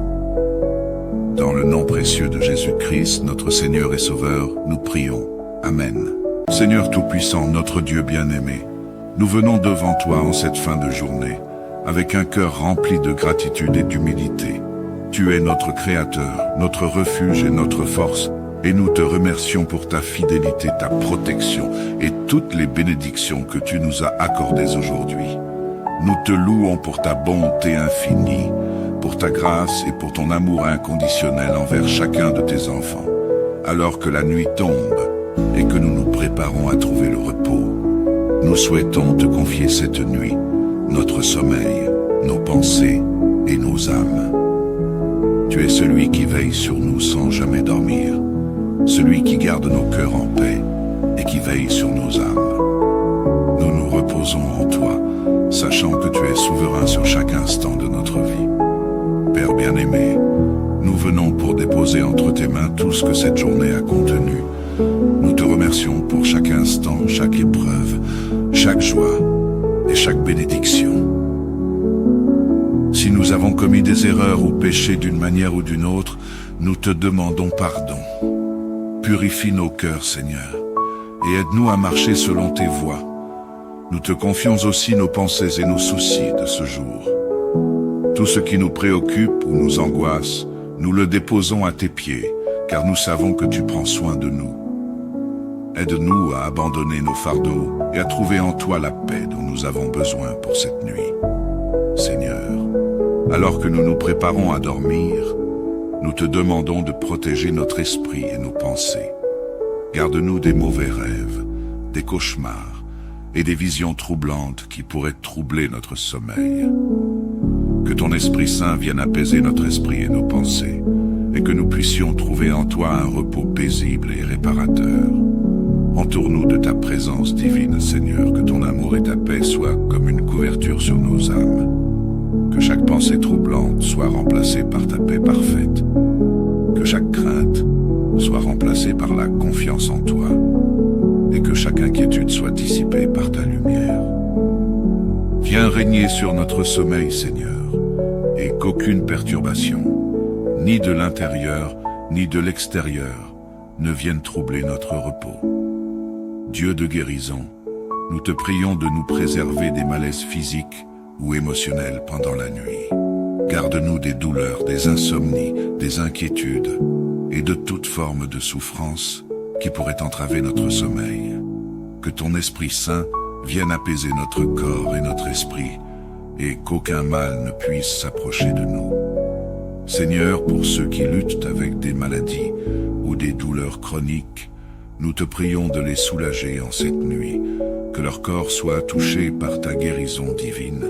Speaker 1: Dans le nom précieux de Jésus-Christ, notre Seigneur et Sauveur, nous prions. Amen. Seigneur Tout-Puissant, notre Dieu bien-aimé, nous venons devant toi en cette fin de journée, avec un cœur rempli de gratitude et d'humilité. Tu es notre Créateur, notre refuge et notre force, et nous te remercions pour ta fidélité, ta protection et toutes les bénédictions que tu nous as accordées aujourd'hui. Nous te louons pour ta bonté infinie, pour ta grâce et pour ton amour inconditionnel envers chacun de tes enfants. Alors que la nuit tombe et que nous nous préparons à trouver le repos, nous souhaitons te confier cette nuit, notre sommeil, nos pensées et nos âmes. Tu es celui qui veille sur nous sans jamais dormir, celui qui garde nos cœurs en paix et qui veille sur nos âmes. Nous nous reposons en toi, sachant que tu es souverain sur chaque instant de notre vie. Père bien-aimé, nous venons pour déposer entre tes mains tout ce que cette journée a contenu. Nous te remercions pour chaque instant, chaque épreuve, chaque joie et chaque bénédiction. Si nous avons commis des erreurs ou péchés d'une manière ou d'une autre, nous te demandons pardon. Purifie nos cœurs, Seigneur, et aide-nous à marcher selon tes voies. Nous te confions aussi nos pensées et nos soucis de ce jour. Tout ce qui nous préoccupe ou nous angoisse, nous le déposons à tes pieds, car nous savons que tu prends soin de nous. Aide-nous à abandonner nos fardeaux et à trouver en toi la paix dont nous avons besoin pour cette nuit. Seigneur, alors que nous nous préparons à dormir, nous te demandons de protéger notre esprit et nos pensées. Garde-nous des mauvais rêves, des cauchemars et des visions troublantes qui pourraient troubler notre sommeil. Que ton Esprit Saint vienne apaiser notre esprit et nos pensées, et que nous puissions trouver en toi un repos paisible et réparateur. Entoure-nous de ta présence divine, Seigneur, que ton amour et ta paix soient comme une couverture sur nos âmes. Que chaque pensée troublante soit remplacée par ta paix parfaite. Que chaque crainte soit remplacée par la confiance en toi. Et que chaque inquiétude soit dissipée par ta lumière. Viens régner sur notre sommeil, Seigneur, et qu'aucune perturbation, ni de l'intérieur, ni de l'extérieur, ne vienne troubler notre repos. Dieu de guérison, nous te prions de nous préserver des malaises physiques ou émotionnels pendant la nuit. Garde-nous des douleurs, des insomnies, des inquiétudes et de toute forme de souffrance qui pourrait entraver notre sommeil. Que ton Esprit Saint vienne apaiser notre corps et notre esprit et qu'aucun mal ne puisse s'approcher de nous. Seigneur, pour ceux qui luttent avec des maladies ou des douleurs chroniques, nous te prions de les soulager en cette nuit, que leur corps soit touché par ta guérison divine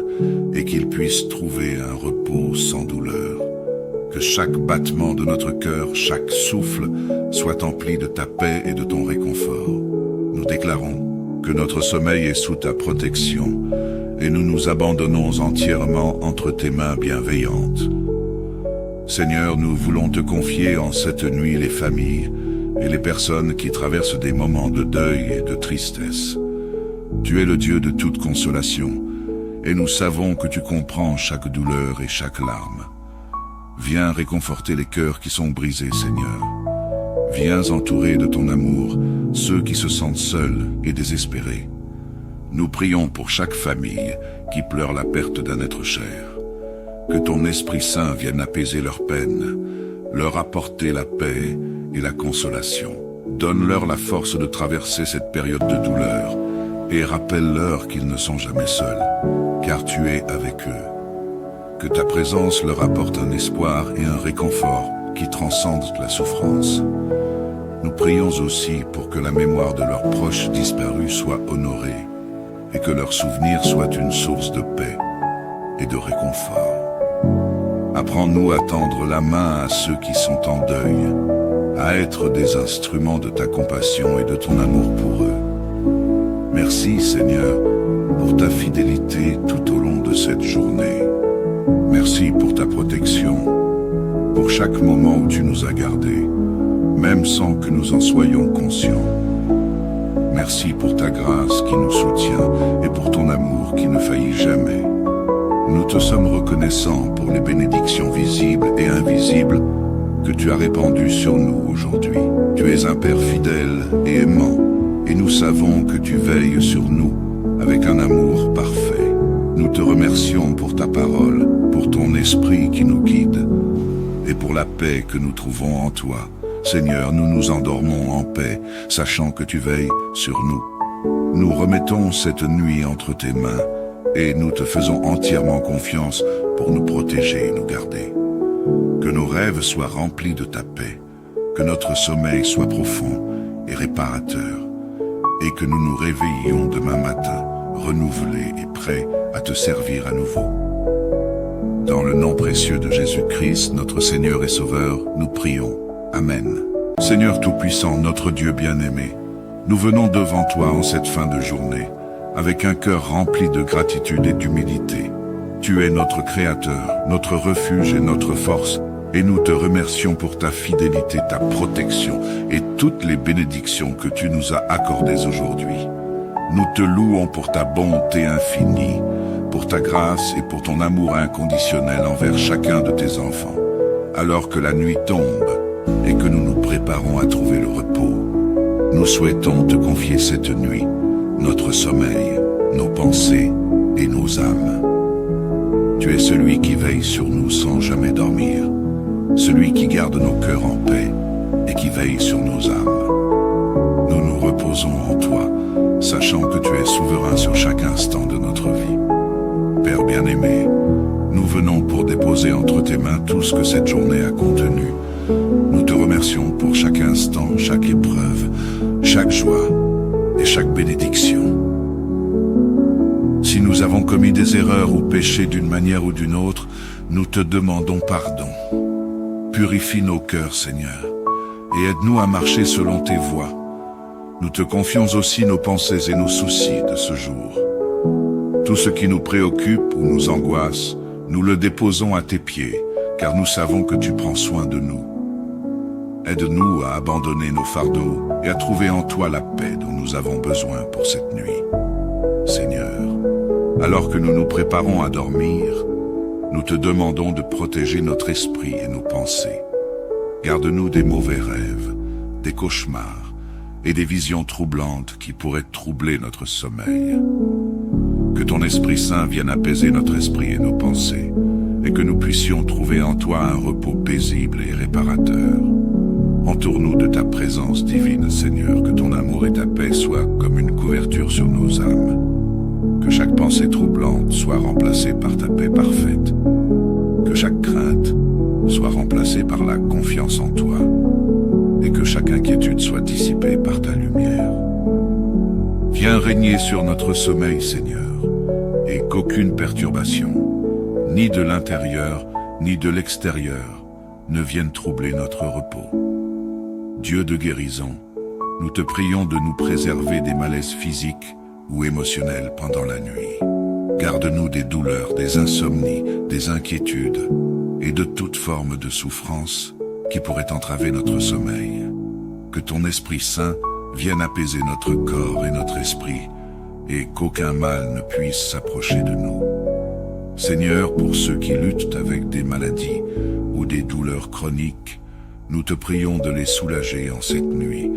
Speaker 1: et qu'ils puissent trouver un repos sans douleur. Que chaque battement de notre cœur, chaque souffle, soit empli de ta paix et de ton réconfort. Nous déclarons que notre sommeil est sous ta protection et nous nous abandonnons entièrement entre tes mains bienveillantes. Seigneur, nous voulons te confier en cette nuit les familles et les personnes qui traversent des moments de deuil et de tristesse. Tu es le Dieu de toute consolation, et nous savons que tu comprends chaque douleur et chaque larme. Viens réconforter les cœurs qui sont brisés, Seigneur. Viens entourer de ton amour ceux qui se sentent seuls et désespérés. Nous prions pour chaque famille qui pleure la perte d'un être cher. Que ton Esprit Saint vienne apaiser leurs peines, leur apporter la paix et la consolation. Donne-leur la force de traverser cette période de douleur et rappelle-leur qu'ils ne sont jamais seuls, car tu es avec eux. Que ta présence leur apporte un espoir et un réconfort qui transcendent la souffrance. Nous prions aussi pour que la mémoire de leurs proches disparus soit honorée et que leur souvenir soit une source de paix et de réconfort. Apprends-nous à tendre la main à ceux qui sont en deuil, à être des instruments de ta compassion et de ton amour pour eux. Merci, Seigneur, pour ta fidélité tout au long de cette journée. Merci pour ta protection, pour chaque moment où tu nous as gardés, même sans que nous en soyons conscients. Merci pour ta grâce qui nous soutient et pour ton amour qui ne faillit jamais. Nous te sommes reconnaissants pour les bénédictions visibles et invisibles que tu as répandues sur nous aujourd'hui. Tu es un Père fidèle et aimant, et nous savons que tu veilles sur nous avec un amour parfait. Nous te remercions pour ta parole, pour ton esprit qui nous guide, et pour la paix que nous trouvons en toi. Seigneur, nous nous endormons en paix, sachant que tu veilles sur nous. Nous remettons cette nuit entre tes mains, et nous te faisons entièrement confiance pour nous protéger et nous garder. Que nos rêves soient remplis de ta paix, que notre sommeil soit profond et réparateur, et que nous nous réveillions demain matin, renouvelés et prêts à te servir à nouveau. Dans le nom précieux de Jésus-Christ, notre Seigneur et Sauveur, nous prions. Amen. Seigneur Tout-Puissant, notre Dieu bien-aimé, nous venons devant toi en cette fin de journée, avec un cœur rempli de gratitude et d'humilité. Tu es notre Créateur, notre refuge et notre force, et nous te remercions pour ta fidélité, ta protection et toutes les bénédictions que tu nous as accordées aujourd'hui. Nous te louons pour ta bonté infinie, pour ta grâce et pour ton amour inconditionnel envers chacun de tes enfants. Alors que la nuit tombe et que nous nous préparons à trouver le repos, nous souhaitons te confier cette nuit, notre sommeil, nos pensées et nos âmes. Tu es celui qui veille sur nous sans jamais dormir, celui qui garde nos cœurs en paix et qui veille sur nos âmes. Nous nous reposons en toi, sachant que tu es souverain sur chaque instant de notre vie. Père bien-aimé, nous venons pour déposer entre tes mains tout ce que cette journée a contenu. Nous te remercions pour chaque instant, chaque épreuve, chaque joie et chaque bénédiction. Si nous avons commis des erreurs ou péché d'une manière ou d'une autre, nous te demandons pardon. Purifie nos cœurs, Seigneur, et aide-nous à marcher selon tes voies. Nous te confions aussi nos pensées et nos soucis de ce jour. Tout ce qui nous préoccupe ou nous angoisse, nous le déposons à tes pieds, car nous savons que tu prends soin de nous. Aide-nous à abandonner nos fardeaux et à trouver en toi la paix dont nous avons besoin pour cette nuit. Seigneur, alors que nous nous préparons à dormir, nous te demandons de protéger notre esprit et nos pensées. Garde-nous des mauvais rêves, des cauchemars et des visions troublantes qui pourraient troubler notre sommeil. Que ton Esprit Saint vienne apaiser notre esprit et nos pensées, et que nous puissions trouver en toi un repos paisible et réparateur. Entoure-nous de ta présence divine, Seigneur, que ton amour et ta paix soient comme une couverture sur nos âmes. Que chaque pensée troublante soit remplacée par ta paix parfaite. Que chaque crainte soit remplacée par la confiance en toi. Et que chaque inquiétude soit dissipée par ta lumière. Viens régner sur notre sommeil, Seigneur, et qu'aucune perturbation, ni de l'intérieur, ni de l'extérieur, ne vienne troubler notre repos. Dieu de guérison, nous te prions de nous préserver des malaises physiques ou émotionnels pendant la nuit. Garde-nous des douleurs, des insomnies, des inquiétudes et de toute forme de souffrance qui pourrait entraver notre sommeil. Que ton Esprit Saint vienne apaiser notre corps et notre esprit et qu'aucun mal ne puisse s'approcher de nous. Seigneur, pour ceux qui luttent avec des maladies ou des douleurs chroniques, nous te prions de les soulager en cette nuit,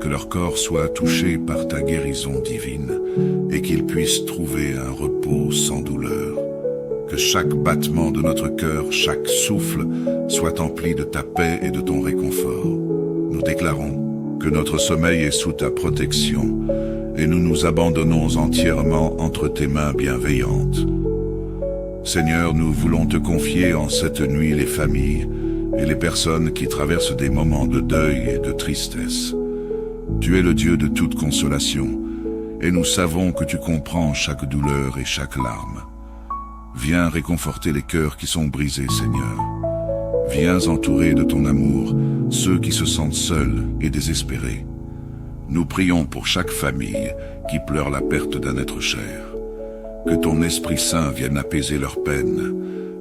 Speaker 1: que leur corps soit touché par ta guérison divine et qu'ils puissent trouver un repos sans douleur. Que chaque battement de notre cœur, chaque souffle, soit empli de ta paix et de ton réconfort. Nous déclarons que notre sommeil est sous ta protection et nous nous abandonnons entièrement entre tes mains bienveillantes. Seigneur, nous voulons te confier en cette nuit les familles et les personnes qui traversent des moments de deuil et de tristesse. Tu es le Dieu de toute consolation, et nous savons que tu comprends chaque douleur et chaque larme. Viens réconforter les cœurs qui sont brisés, Seigneur. Viens entourer de ton amour ceux qui se sentent seuls et désespérés. Nous prions pour chaque famille qui pleure la perte d'un être cher. Que ton Esprit Saint vienne apaiser leurs peines,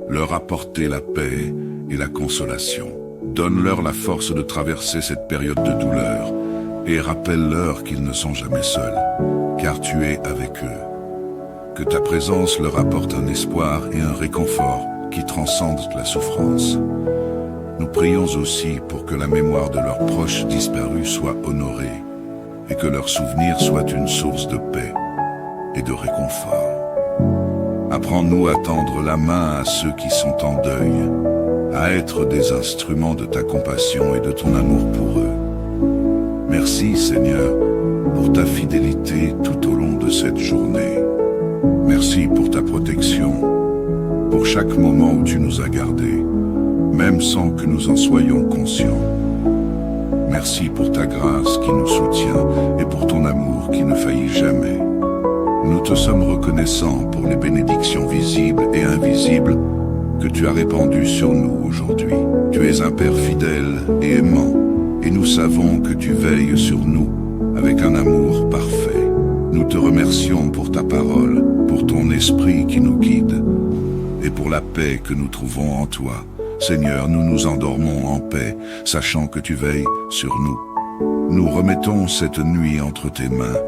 Speaker 1: leur apporter la paix et la consolation. Donne-leur la force de traverser cette période de douleur et rappelle-leur qu'ils ne sont jamais seuls, car tu es avec eux. Que ta présence leur apporte un espoir et un réconfort qui transcendent la souffrance. Nous prions aussi pour que la mémoire de leurs proches disparus soit honorée et que leur souvenir soit une source de paix et de réconfort. Apprends-nous à tendre la main à ceux qui sont en deuil, à être des instruments de ta compassion et de ton amour pour eux. Merci Seigneur pour ta fidélité tout au long de cette journée. Merci pour ta protection, pour chaque moment où tu nous as gardés, même sans que nous en soyons conscients. Merci pour ta grâce qui nous soutient et pour ton amour qui ne faillit jamais. Nous te sommes reconnaissants pour les bénédictions visibles et invisibles que tu as répandues sur nous aujourd'hui. Tu es un Père fidèle et aimant, et nous savons que tu veilles sur nous avec un amour parfait. Nous te remercions pour ta parole, pour ton esprit qui nous guide, et pour la paix que nous trouvons en toi. Seigneur, nous nous endormons en paix, sachant que tu veilles sur nous. Nous remettons cette nuit entre tes mains,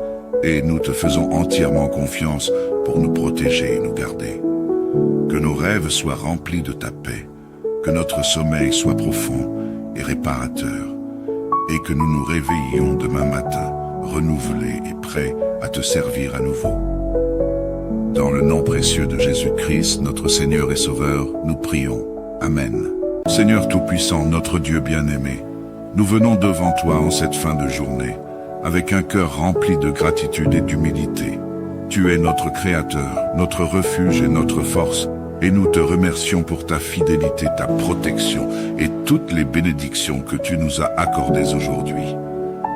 Speaker 1: et nous te faisons entièrement confiance pour nous protéger et nous garder. Que nos rêves soient remplis de ta paix, que notre sommeil soit profond et réparateur, et que nous nous réveillions demain matin, renouvelés et prêts à te servir à nouveau. Dans le nom précieux de Jésus-Christ, notre Seigneur et Sauveur, nous prions. Amen. Seigneur Tout-Puissant, notre Dieu bien-aimé, nous venons devant toi en cette fin de journée, avec un cœur rempli de gratitude et d'humilité. Tu es notre Créateur, notre refuge et notre force, et nous te remercions pour ta fidélité, ta protection et toutes les bénédictions que tu nous as accordées aujourd'hui.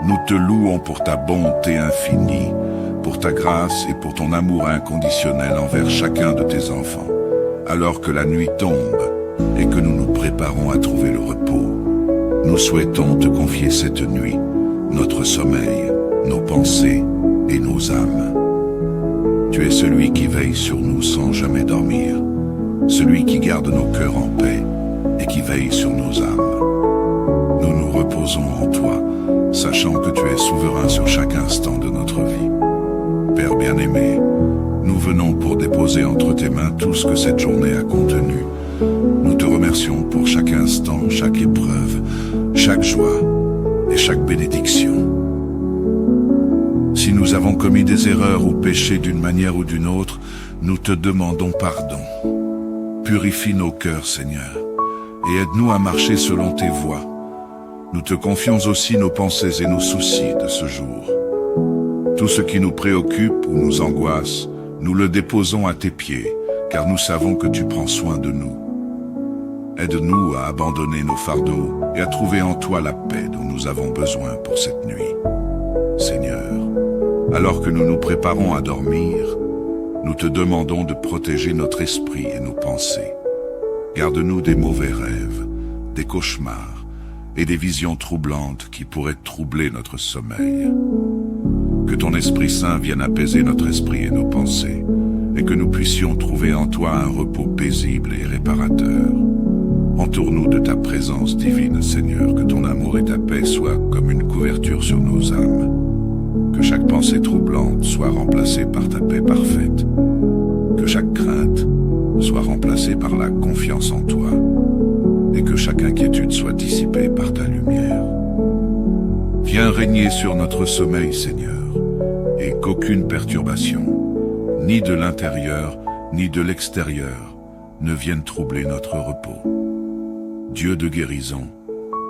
Speaker 1: Nous te louons pour ta bonté infinie, pour ta grâce et pour ton amour inconditionnel envers chacun de tes enfants. Alors que la nuit tombe et que nous nous préparons à trouver le repos, nous souhaitons te confier cette nuit, notre sommeil, nos pensées et nos âmes. Tu es celui qui veille sur nous sans jamais dormir, celui qui garde nos cœurs en paix et qui veille sur nos âmes. Nous nous reposons en toi, sachant que tu es souverain sur chaque instant de notre vie. Père bien-aimé, nous venons pour déposer entre tes mains tout ce que cette journée a contenu. Nous te remercions pour chaque instant, chaque épreuve, chaque joie et chaque bénédiction. Si nous avons commis des erreurs ou péché d'une manière ou d'une autre, nous te demandons pardon. Purifie nos cœurs, Seigneur, et aide-nous à marcher selon tes voies. Nous te confions aussi nos pensées et nos soucis de ce jour. Tout ce qui nous préoccupe ou nous angoisse, nous le déposons à tes pieds, car nous savons que tu prends soin de nous. Aide-nous à abandonner nos fardeaux et à trouver en toi la paix dont nous avons besoin pour cette nuit. Seigneur, alors que nous nous préparons à dormir, nous te demandons de protéger notre esprit et nos pensées. Garde-nous des mauvais rêves, des cauchemars et des visions troublantes qui pourraient troubler notre sommeil. Que ton Esprit Saint vienne apaiser notre esprit et nos pensées, et que nous puissions trouver en toi un repos paisible et réparateur. Entoure-nous de ta présence divine, Seigneur, que ton amour et ta paix soient comme une couverture sur nos âmes. Que chaque pensée troublante soit remplacée par ta paix parfaite. Que chaque crainte soit remplacée par la confiance en toi. Et que chaque inquiétude soit dissipée par ta lumière. Viens régner sur notre sommeil, Seigneur, et qu'aucune perturbation, ni de l'intérieur, ni de l'extérieur, ne vienne troubler notre repos. Dieu de guérison,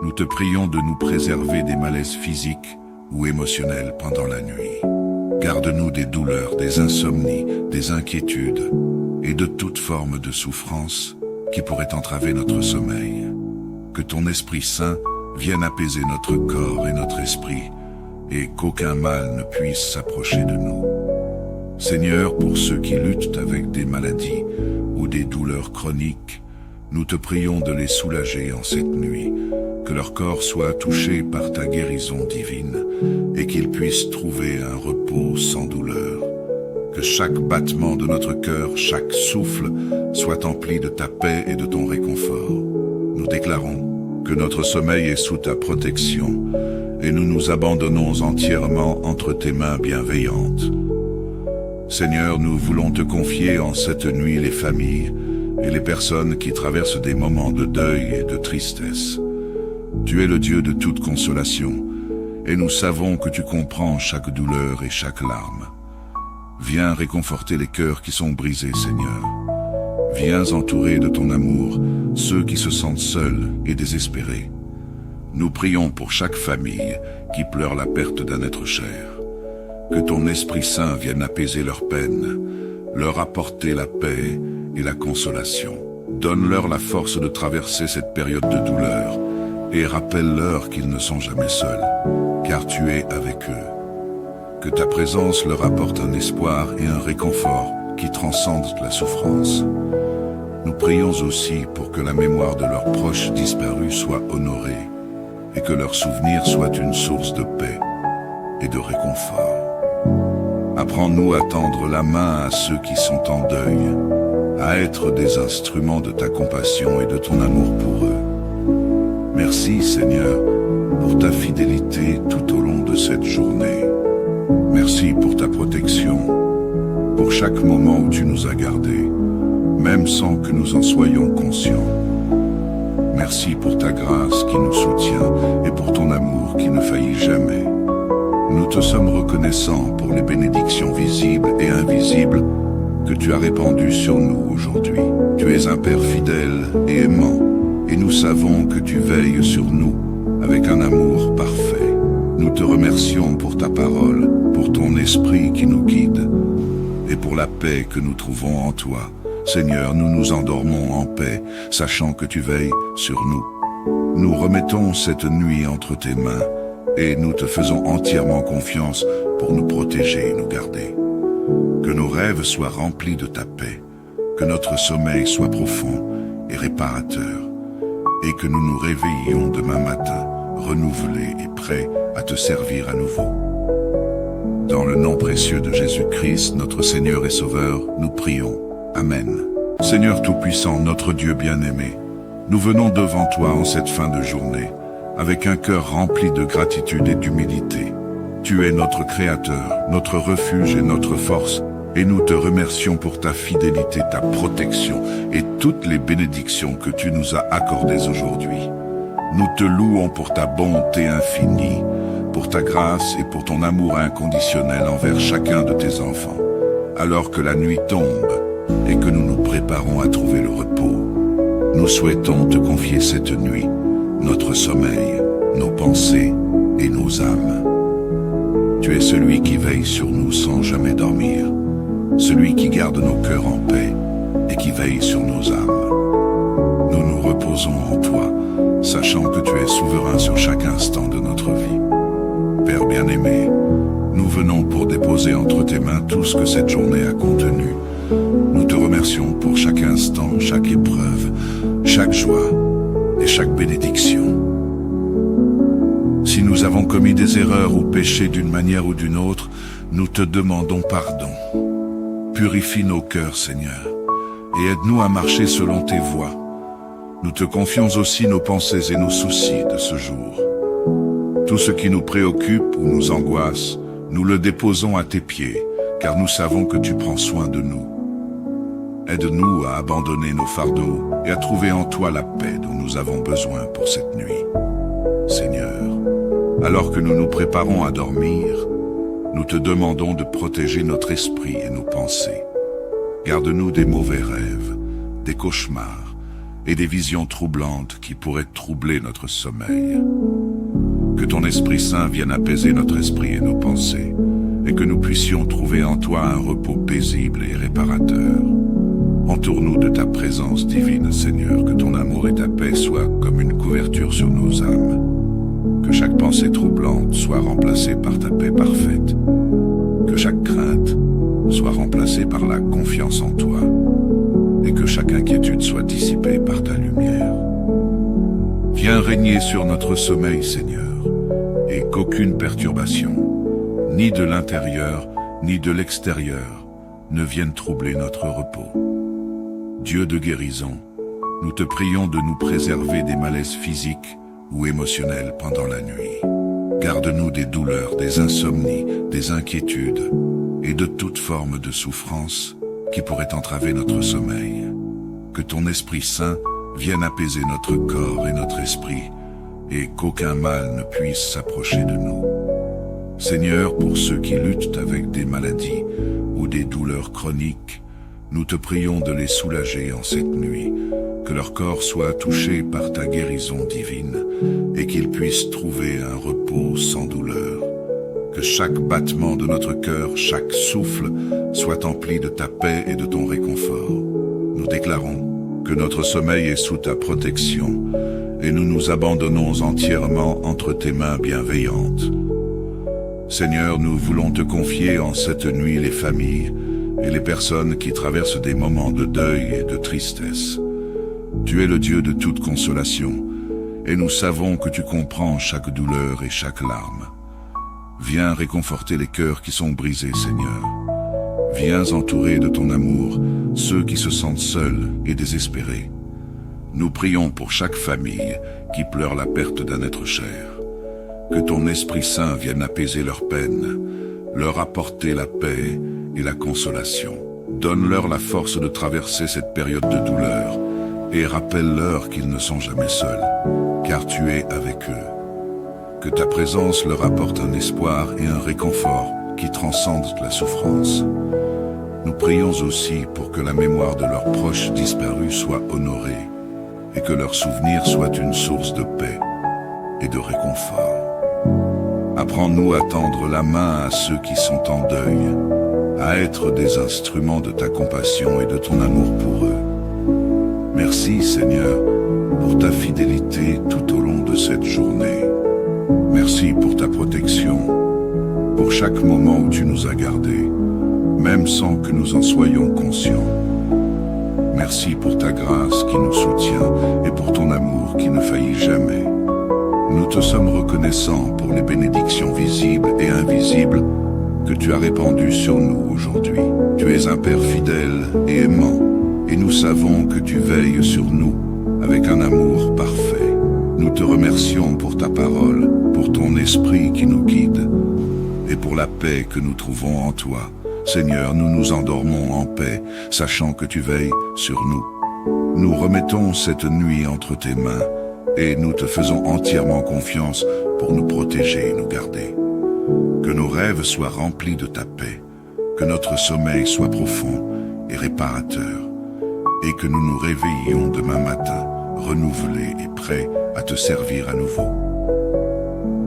Speaker 1: nous te prions de nous préserver des malaises physiques ou émotionnels pendant la nuit. Garde-nous des douleurs, des insomnies, des inquiétudes et de toute forme de souffrance qui pourrait entraver notre sommeil. Que ton Esprit Saint vienne apaiser notre corps et notre esprit et qu'aucun mal ne puisse s'approcher de nous. Seigneur, pour ceux qui luttent avec des maladies ou des douleurs chroniques, nous te prions de les soulager en cette nuit, que leur corps soit touché par ta guérison divine et qu'ils puissent trouver un repos sans douleur. Que chaque battement de notre cœur, chaque souffle, soit empli de ta paix et de ton réconfort. Nous déclarons que notre sommeil est sous ta protection et nous nous abandonnons entièrement entre tes mains bienveillantes. Seigneur, nous voulons te confier en cette nuit les familles et les personnes qui traversent des moments de deuil et de tristesse. Tu es le Dieu de toute consolation, et nous savons que tu comprends chaque douleur et chaque larme. Viens réconforter les cœurs qui sont brisés, Seigneur. Viens entourer de ton amour ceux qui se sentent seuls et désespérés. Nous prions pour chaque famille qui pleure la perte d'un être cher. Que ton Esprit Saint vienne apaiser leurs peines, leur apporter la paix et la consolation. Donne-leur la force de traverser cette période de douleur et rappelle-leur qu'ils ne sont jamais seuls, car tu es avec eux. Que ta présence leur apporte un espoir et un réconfort qui transcendent la souffrance. Nous prions aussi pour que la mémoire de leurs proches disparus soit honorée et que leur souvenir soit une source de paix et de réconfort. Apprends-nous à tendre la main à ceux qui sont en deuil, à être des instruments de ta compassion et de ton amour pour eux. Merci Seigneur pour ta fidélité tout au long de cette journée. Merci pour ta protection, pour chaque moment où tu nous as gardés, même sans que nous en soyons conscients. Merci pour ta grâce qui nous soutient et pour ton amour qui ne faillit jamais. Nous te sommes reconnaissants pour les bénédictions visibles et invisibles que tu as répandues sur nous aujourd'hui. Tu es un Père fidèle et aimant, et nous savons que tu veilles sur nous avec un amour parfait. Nous te remercions pour ta parole, pour ton esprit qui nous guide, et pour la paix que nous trouvons en toi. Seigneur, nous nous endormons en paix, sachant que tu veilles sur nous. Nous remettons cette nuit entre tes mains, et nous te faisons entièrement confiance pour nous protéger et nous garder. Que nos rêves soient remplis de ta paix, que notre sommeil soit profond et réparateur, et que nous nous réveillions demain matin, renouvelés et prêts à te servir à nouveau. Dans le nom précieux de Jésus-Christ, notre Seigneur et Sauveur, nous prions. Amen. Seigneur Tout-Puissant, notre Dieu bien-aimé, nous venons devant toi en cette fin de journée, avec un cœur rempli de gratitude et d'humilité. Tu es notre Créateur, notre refuge et notre force, et nous te remercions pour ta fidélité, ta protection et toutes les bénédictions que tu nous as accordées aujourd'hui. Nous te louons pour ta bonté infinie, pour ta grâce et pour ton amour inconditionnel envers chacun de tes enfants. Alors que la nuit tombe et que nous nous préparons à trouver le repos, nous souhaitons te confier cette nuit notre sommeil, nos pensées et nos âmes. Tu es celui qui veille sur nous sans jamais dormir, celui qui garde nos cœurs en paix et qui veille sur nos âmes. Nous nous reposons en toi, sachant que tu es souverain sur chaque instant de notre vie. Père bien-aimé, nous venons pour déposer entre tes mains tout ce que cette journée a contenu. Nous te remercions pour chaque instant, chaque épreuve, chaque joie et chaque bénédiction. Si nous avons commis des erreurs ou péché d'une manière ou d'une autre, nous te demandons pardon. Purifie nos cœurs, Seigneur, et aide-nous à marcher selon tes voies. Nous te confions aussi nos pensées et nos soucis de ce jour. Tout ce qui nous préoccupe ou nous angoisse, nous le déposons à tes pieds, car nous savons que tu prends soin de nous. Aide-nous à abandonner nos fardeaux et à trouver en toi la paix dont nous avons besoin pour cette nuit. Seigneur, alors que nous nous préparons à dormir, nous te demandons de protéger notre esprit et nos pensées. Garde-nous des mauvais rêves, des cauchemars et des visions troublantes qui pourraient troubler notre sommeil. Que ton Esprit Saint vienne apaiser notre esprit et nos pensées, et que nous puissions trouver en toi un repos paisible et réparateur. Entoure-nous de ta présence divine, Seigneur, que ton amour et ta paix soient comme une couverture sur nos âmes. Que chaque pensée troublante soit remplacée par ta paix parfaite. Que chaque crainte soit remplacée par la confiance en toi. Et que chaque inquiétude soit dissipée par ta lumière. Viens régner sur notre sommeil, Seigneur, et qu'aucune perturbation, ni de l'intérieur, ni de l'extérieur, ne vienne troubler notre repos. Dieu de guérison, nous te prions de nous préserver des malaises physiques ou émotionnels pendant la nuit. Garde-nous des douleurs, des insomnies, des inquiétudes et de toute forme de souffrance qui pourrait entraver notre sommeil. Que ton Esprit Saint vienne apaiser notre corps et notre esprit et qu'aucun mal ne puisse s'approcher de nous. Seigneur, pour ceux qui luttent avec des maladies ou des douleurs chroniques, nous te prions de les soulager en cette nuit, que leur corps soit touché par ta guérison divine et qu'ils puissent trouver un repos sans douleur. Que chaque battement de notre cœur, chaque souffle, soit empli de ta paix et de ton réconfort. Nous déclarons que notre sommeil est sous ta protection et nous nous abandonnons entièrement entre tes mains bienveillantes. Seigneur, nous voulons te confier en cette nuit les familles et les personnes qui traversent des moments de deuil et de tristesse. Tu es le Dieu de toute consolation, et nous savons que tu comprends chaque douleur et chaque larme. Viens réconforter les cœurs qui sont brisés, Seigneur. Viens entourer de ton amour ceux qui se sentent seuls et désespérés. Nous prions pour chaque famille qui pleure la perte d'un être cher. Que ton Esprit Saint vienne apaiser leurs peines, leur apporter la paix et la consolation. Donne-leur la force de traverser cette période de douleur et rappelle-leur qu'ils ne sont jamais seuls, car tu es avec eux. Que ta présence leur apporte un espoir et un réconfort qui transcendent la souffrance. Nous prions aussi pour que la mémoire de leurs proches disparus soit honorée et que leur souvenir soit une source de paix et de réconfort. Apprends-nous à tendre la main à ceux qui sont en deuil, à être des instruments de ta compassion et de ton amour pour eux. Merci, Seigneur, pour ta fidélité tout au long de cette journée. Merci pour ta protection, pour chaque moment où tu nous as gardés, même sans que nous en soyons conscients. Merci pour ta grâce qui nous soutient et pour ton amour qui ne faillit jamais. Nous te sommes reconnaissants pour les bénédictions visibles et invisibles que tu as répandues sur nous aujourd'hui. Tu es un Père fidèle et aimant, et nous savons que tu veilles sur nous avec un amour parfait. Nous te remercions pour ta parole, pour ton esprit qui nous guide, et pour la paix que nous trouvons en toi. Seigneur, nous nous endormons en paix, sachant que tu veilles sur nous. Nous remettons cette nuit entre tes mains, et nous te faisons entièrement confiance pour nous protéger et nous garder. Que nos rêves soient remplis de ta paix, que notre sommeil soit profond et réparateur, et que nous nous réveillions demain matin, renouvelés et prêts à te servir à nouveau.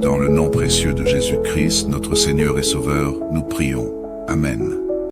Speaker 1: Dans le nom précieux de Jésus-Christ, notre Seigneur et Sauveur, nous prions. Amen.